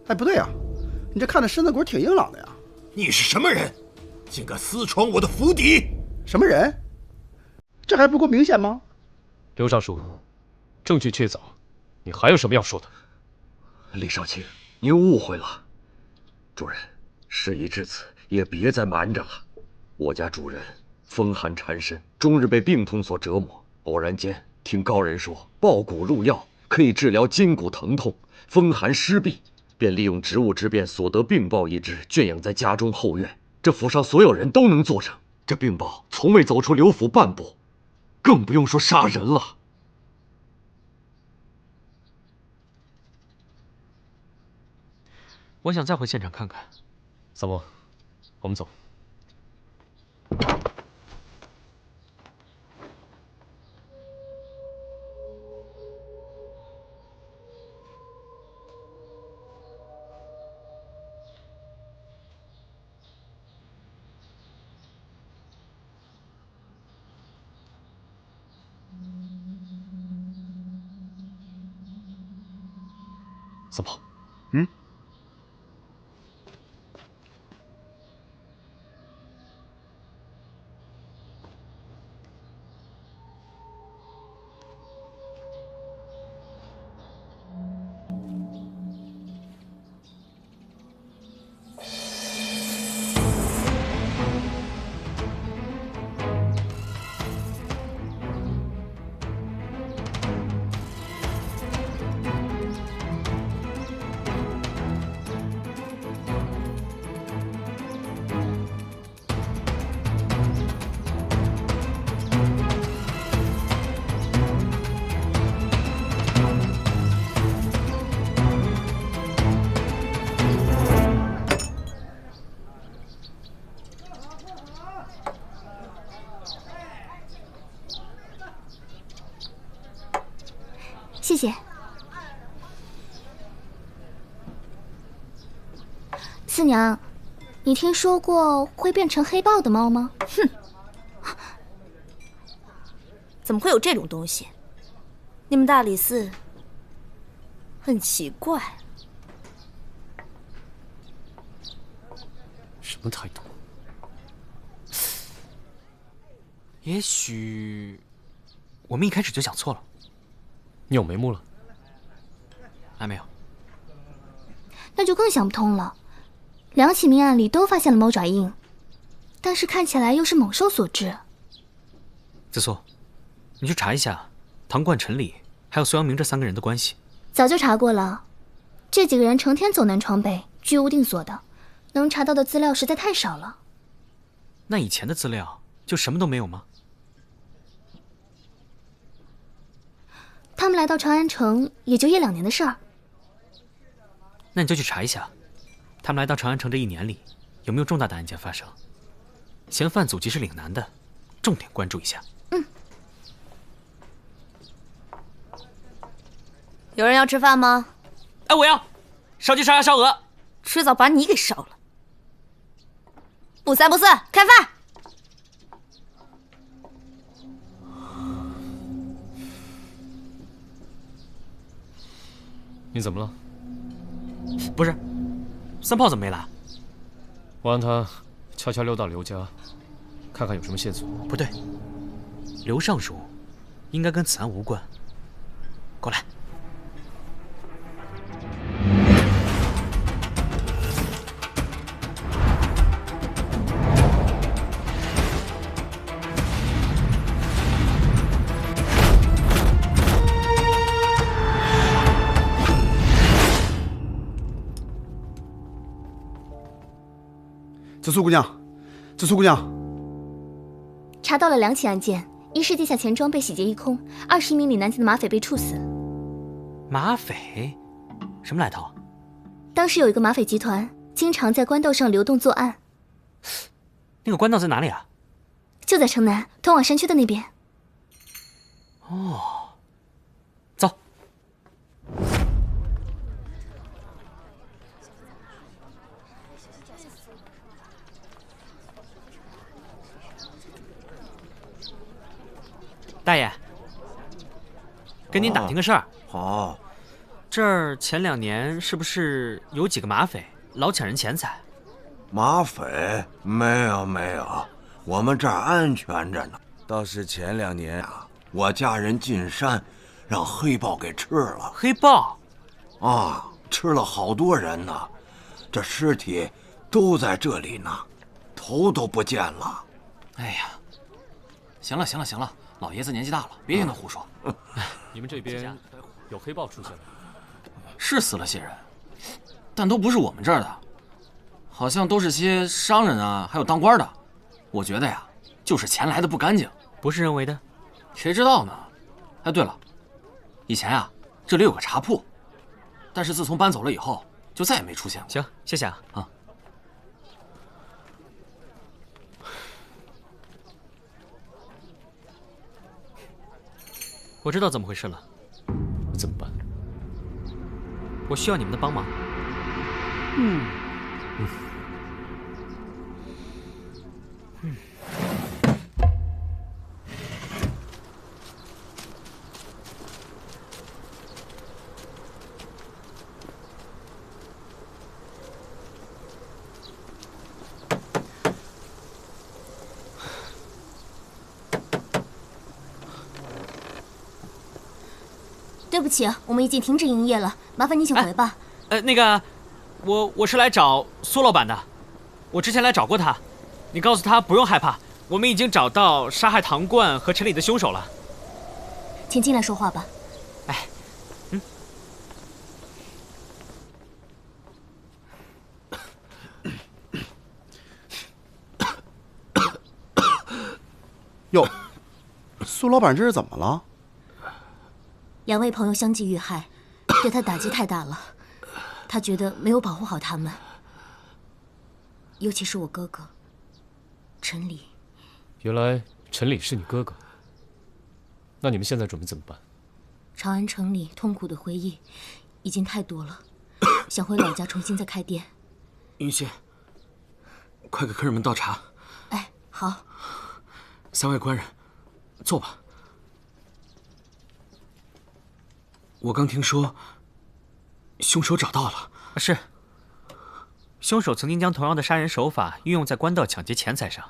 Speaker 8: 哎，不对啊，你这看着身子骨挺硬朗的呀。
Speaker 13: 你是什么人，竟敢私闯我的府邸？
Speaker 8: 什么人？这还不够明显吗？
Speaker 5: 刘尚书，证据确凿，你还有什么要说的？
Speaker 14: 李少卿，您误会了。主人，事已至此，也别再瞒着了。我家主人风寒缠身，终日被病痛所折磨。偶然间听高人说，爆骨入药可以治疗筋骨疼痛、风寒湿痹，便利用职务之便所得病豹一只，圈养在家中后院。这府上所有人都能做成。这病豹从未走出刘府半步，更不用说杀人了。
Speaker 9: 我想再回现场看看。
Speaker 5: 三莫，我们走。三莫，
Speaker 7: 四娘，你听说过会变成黑豹的猫吗？
Speaker 1: 哼，怎么会有这种东西？你们大理寺很奇怪。
Speaker 5: 什么态度？
Speaker 9: 也许我们一开始就想错了。
Speaker 5: 你有眉目了？
Speaker 9: 还没有。
Speaker 7: 那就更想不通了。2起命案里都发现了猫爪印，但是看起来又是猛兽所致。
Speaker 9: 子苏，你去查一下唐冠、陈李还有苏阳明这3个人的关系。
Speaker 7: 早就查过了，这几个人成天走南闯北，居无定所的，能查到的资料实在太少了。
Speaker 9: 那以前的资料就什么都没有吗？
Speaker 7: 他们来到长安城也就1-2年的事儿。
Speaker 9: 那你就去查一下，他们来到长安城这1年里，有没有重大的案件发生？嫌犯祖籍是岭南的，重点关注一下。
Speaker 1: 有人要吃饭吗？
Speaker 9: 哎，我要烧鸡、烧鸭、烧鹅，
Speaker 1: 迟早把你给烧了。不3不4，开饭！
Speaker 5: 你怎么了？
Speaker 9: 不是，3炮怎么没来？
Speaker 5: 我让他悄悄溜到刘家，看看有什么线索。
Speaker 9: 不对，刘尚书应该跟此案无关。过来。
Speaker 8: 紫苏姑娘，紫苏姑娘，
Speaker 7: 查到了2起案件，一是地下钱庄被洗劫一空，2是1名岭南籍的马匪被处死。
Speaker 9: 马匪？什么来头？
Speaker 7: 当时有一个马匪集团，经常在官道上流动作案。
Speaker 9: 那个官道在哪里啊？
Speaker 7: 就在城南，通往山区的那边。
Speaker 9: 哦，走。大爷，跟您打听个事儿。
Speaker 15: 好，
Speaker 9: 这儿前2年是不是有几个马匪老抢人钱财？
Speaker 15: 马匪？没有没有，我们这儿安全着呢。倒是前2年啊，我家人进山，让黑豹给吃了。
Speaker 9: 黑豹？
Speaker 15: 啊，吃了好多人呢，这尸体都在这里呢，头都不见了。
Speaker 13: 哎呀，行了行了行了。老爷子年纪大了，别听他胡说。
Speaker 5: 你们这边有黑豹出现吗？
Speaker 13: 是死了些人，但都不是我们这儿的，好像都是些商人啊，还有当官的。我觉得呀，就是钱来的不干净。
Speaker 9: 不是人为的？
Speaker 13: 谁知道呢？哎，对了，以前啊，这里有个茶铺，但是自从搬走了以后，就再也没出现过。
Speaker 9: 行，谢谢啊。
Speaker 13: 啊。
Speaker 9: 我知道怎么回事了，
Speaker 5: 怎么办？
Speaker 9: 我需要你们的帮忙。
Speaker 7: 对不起，我们已经停止营业了，麻烦你请回吧。
Speaker 9: 那个，我是来找苏老板的，我之前来找过他，你告诉他不用害怕，我们已经找到杀害唐冠和陈李的凶手了。
Speaker 7: 请进来说话吧。
Speaker 9: 哎，
Speaker 8: 哟，苏老板这是怎么了
Speaker 1: ？2位朋友相继遇害，对他打击太大了。他觉得没有保护好他们，尤其是我哥哥陈李。
Speaker 5: 原来陈李是你哥哥，那你们现在准备怎么办？
Speaker 1: 长安城里痛苦的回忆已经太多了，想回老家重新再开店。
Speaker 20: 云溪，快给客人们倒茶。
Speaker 11: 哎，好。
Speaker 20: 3位官人，坐吧。我刚听说，凶手找到了。
Speaker 9: 是。凶手曾经将同样的杀人手法运用在官道抢劫钱财上，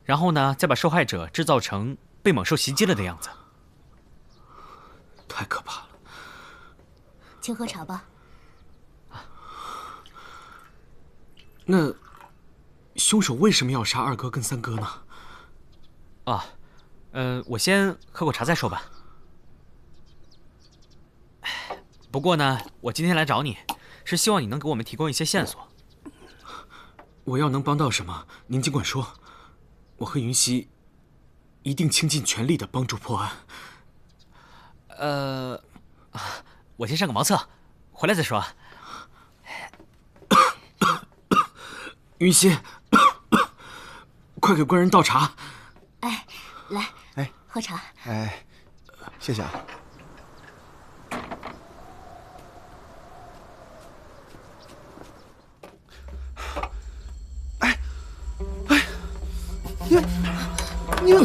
Speaker 9: 然后呢，再把受害者制造成被猛兽袭击了的样子。
Speaker 20: 太可怕了。
Speaker 11: 请喝茶吧。
Speaker 20: 那凶手为什么要杀2哥跟3哥呢？
Speaker 9: 我先喝口茶再说吧。不过呢，我今天来找你，是希望你能给我们提供一些线索。
Speaker 20: 我要能帮到什么，您尽管说。我和云溪一定倾尽全力的帮助破案。
Speaker 9: 我先上个茅厕，回来再说。
Speaker 20: 云溪，快给官人倒茶。
Speaker 11: 哎，来，
Speaker 8: 哎，
Speaker 11: 喝茶。
Speaker 8: 哎，谢谢啊。你
Speaker 9: 哎呀，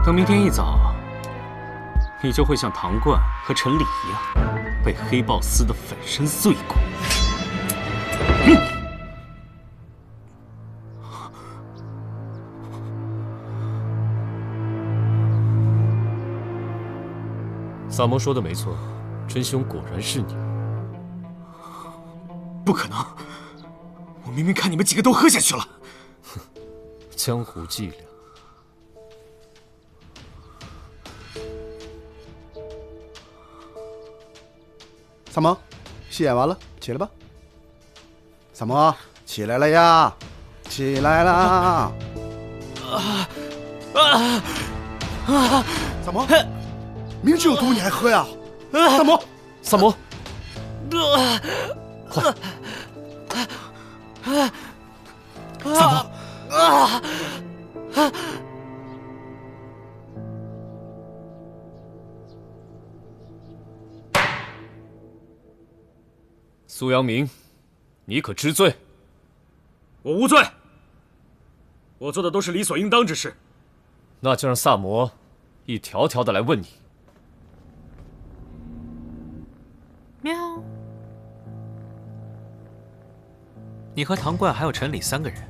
Speaker 9: 等明天一早，你就会像唐冠和陈礼一样，被黑豹撕得粉身碎骨。
Speaker 5: 萨摩说的没错，真凶果然是你。
Speaker 20: 不可能！我明明看你们几个都喝下去了。
Speaker 5: 哼，江湖伎俩。
Speaker 8: 萨摩，戏演完了，起来吧。萨摩，起来了呀，起来啦！萨摩，明知有毒你还喝呀？萨摩，
Speaker 5: 萨摩，快！
Speaker 20: 萨摩，
Speaker 5: 苏阳明，你可知罪？
Speaker 9: 我无罪，我做的都是理所应当之事。
Speaker 5: 那就让萨摩一条条的来问你。
Speaker 9: 喵。你和唐冠还有陈礼3个人，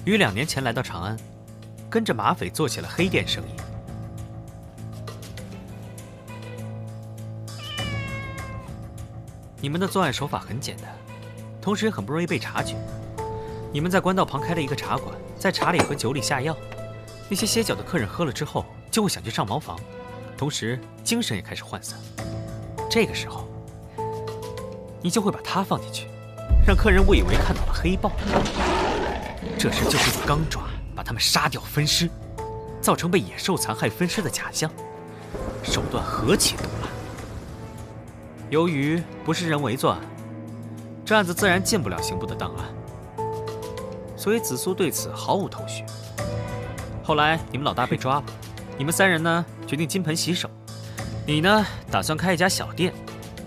Speaker 9: 于2年前来到长安，跟着马匪做起了黑店生意。你们的作案手法很简单，同时很不容易被察觉。你们在官道旁开了一个茶馆，在茶里和酒里下药，那些歇脚的客人喝了之后就会想去上茅房，同时精神也开始涣散。这个时候，你就会把他放进去，让客人误以为看到了黑豹。这时就会用钢爪把他们杀掉分尸，造成被野兽残害分尸的假象，手段何其毒辣。由于不是人为作案，这案子自然进不了刑部的档案，所以子苏对此毫无头绪。后来你们老大被抓了，你们3人呢决定金盆洗手。你呢打算开一家小店，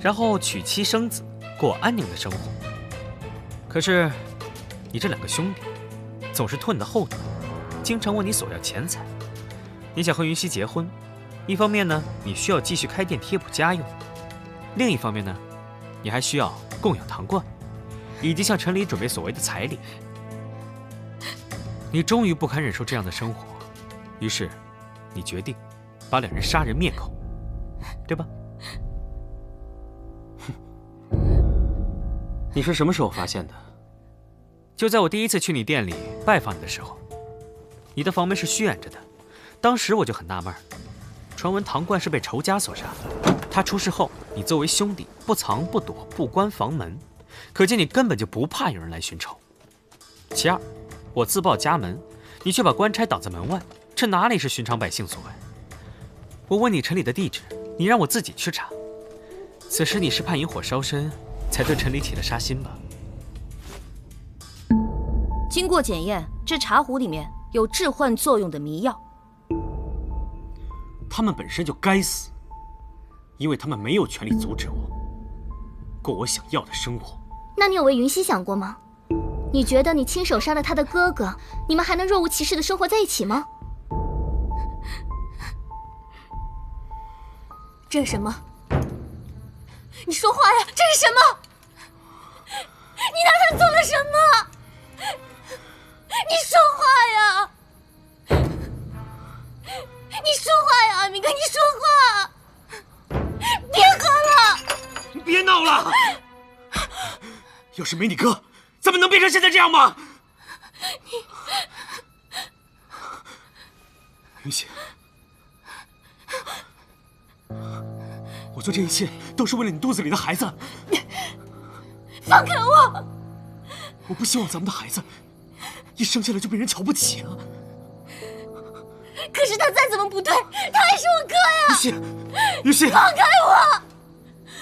Speaker 9: 然后娶妻生子，过安宁的生活。可是你这2个兄弟总是拖你的后腿，经常问你索要钱财。你想和云溪结婚，一方面呢你需要继续开店贴补家用，另一方面呢你还需要供养唐冠，以及向城里准备所谓的彩礼。你终于不堪忍受这样的生活，于是你决定把2人杀人灭口，对吧？
Speaker 5: 你是什么时候发现的？
Speaker 9: 就在我第一次去你店里拜访你的时候，你的房门是虚掩着的。当时我就很纳闷，传闻唐冠是被仇家所杀，他出事后，你作为兄弟不藏不躲，不关房门，可见你根本就不怕有人来寻仇。其二，我自报家门，你却把官差挡在门外，这哪里是寻常百姓所为？我问你城里的地址，你让我自己去查。此时你是怕引火烧身，才对城里起了杀心吧？
Speaker 11: 经过检验，这茶壶里面有致幻作用的迷药。
Speaker 5: 他们本身就该死，因为他们没有权利阻止我过我想要的生活。
Speaker 7: 那你有为云溪想过吗？你觉得你亲手杀了他的哥哥，你们还能若无其事的生活在一起吗？
Speaker 1: 这是什么？你说话呀！这是什么？你拿他做了什么？你说话呀！你说话呀，阿明哥，你说话！别喝了！
Speaker 5: 你别闹了！要是没你哥，怎么能变成现在这样吗？云溪，我做这一切都是为了你肚子里的孩子。
Speaker 1: 放开我！
Speaker 5: 我不希望咱们的孩子一生下来就被人瞧不起啊！
Speaker 1: 可是他再怎么不对，他还是我哥呀！
Speaker 5: 云溪，云溪，
Speaker 1: 放开我！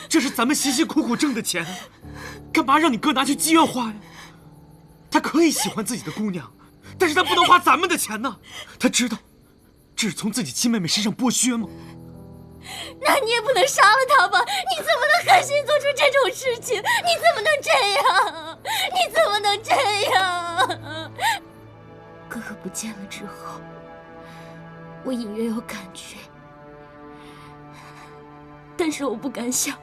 Speaker 5: 这是咱们辛辛苦苦挣的钱，干嘛让你哥拿去妓院花呀？他可以喜欢自己的姑娘，但是他不能花咱们的钱呢。他知道这是从自己亲妹妹身上剥削吗？
Speaker 1: 那你也不能杀了他吧？你怎么能狠心做出这种事情？你怎么能这样？你怎么能这样？哥哥不见了之后，我隐约有感觉，但是我不敢想，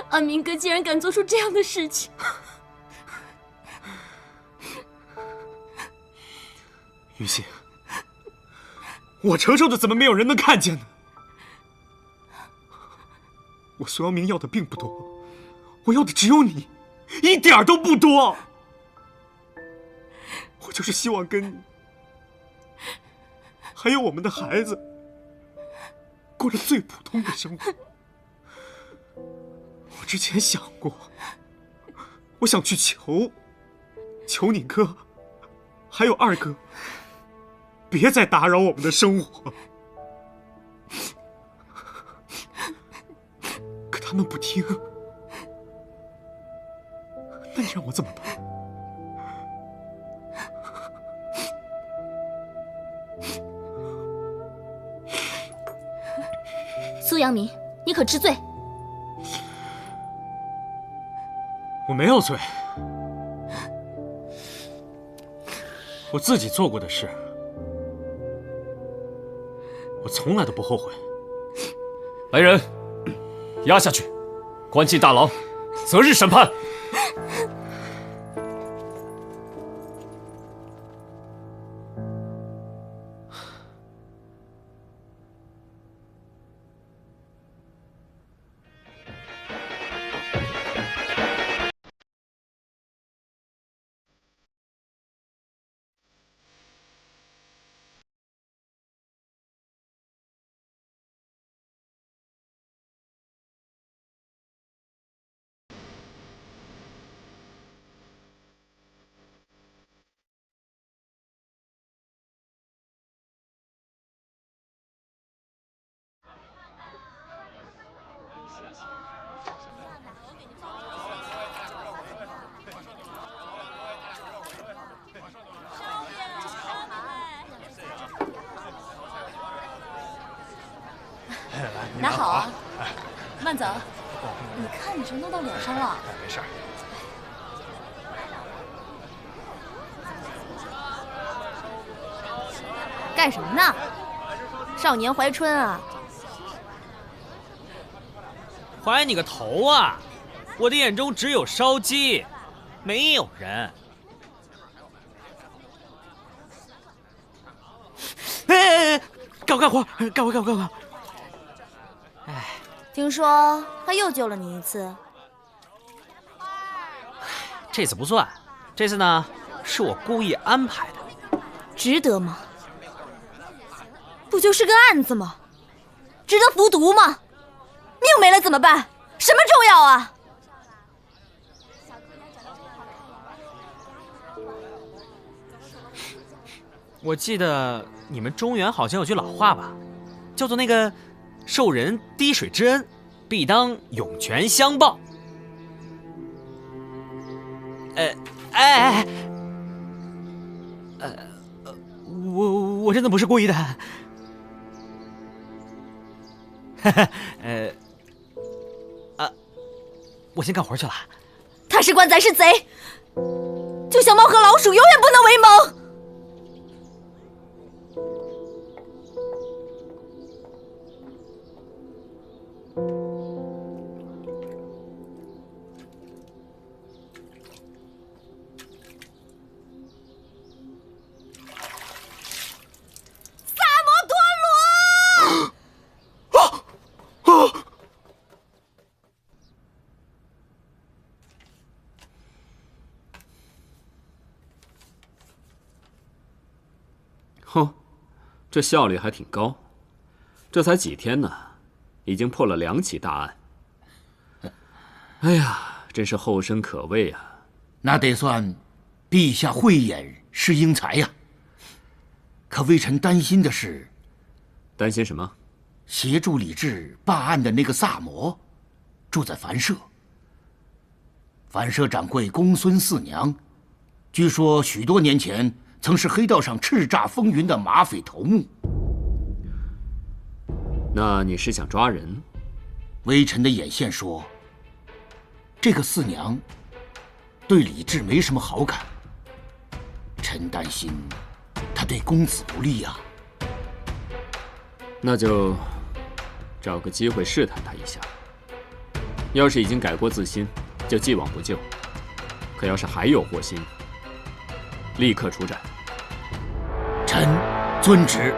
Speaker 1: 阿明哥竟然敢做出这样的事情。
Speaker 5: 云溪，我承受的怎么没有人能看见呢？我苏阳明要的并不多，我要的只有你，一点儿都不多。我就是希望跟你，还有我们的孩子，过着最普通的生活。我之前想过，我想去求你哥，还有二哥，别再打扰我们的生活。可他们不听，那你让我怎么办？
Speaker 7: 苏阳明，你可知罪？
Speaker 5: 我没有罪，我自己做过的事，我从来都不后悔。来人，押下去，关进大牢，择日审判。
Speaker 1: 拿好啊，慢走。你看你这弄到脸上了。
Speaker 5: 没事。
Speaker 11: 干什么呢？少年怀春啊！
Speaker 9: 怀你个头啊！我的眼中只有烧鸡，没有人。哎，干活！哎，
Speaker 11: 听说他又救了你一次。
Speaker 9: 这次不算，这次呢是我故意安排的。
Speaker 11: 值得吗？不就是个案子吗？值得服毒吗？命没了怎么办？什么重要啊？
Speaker 9: 我记得你们中原好像有句老话吧，叫做那个“受人滴水之恩，必当涌泉相报”。我真的不是故意的。我先干活去了。
Speaker 11: 他是官，咱是贼，就像猫和老鼠，永远不能为盟。
Speaker 17: 哼，这效率还挺高，这才几天呢，已经破了2起大案。哎呀，真是后生可畏啊！
Speaker 6: 那得算陛下慧眼识英才呀。可微臣担心的是，
Speaker 17: 担心什么？
Speaker 6: 协助李治办案的那个萨摩，住在樊舍。樊舍掌柜公孙四娘，据说许多年前曾是黑道上叱咤风云的马匪头目。
Speaker 17: 那你是想抓人？
Speaker 6: 微臣的眼线说，这个四娘对李治没什么好感，臣担心她对公子不利呀。
Speaker 17: 那就找个机会试探他一下。要是已经改过自新，就既往不咎；可要是还有祸心，立刻处斩。
Speaker 6: 臣遵旨。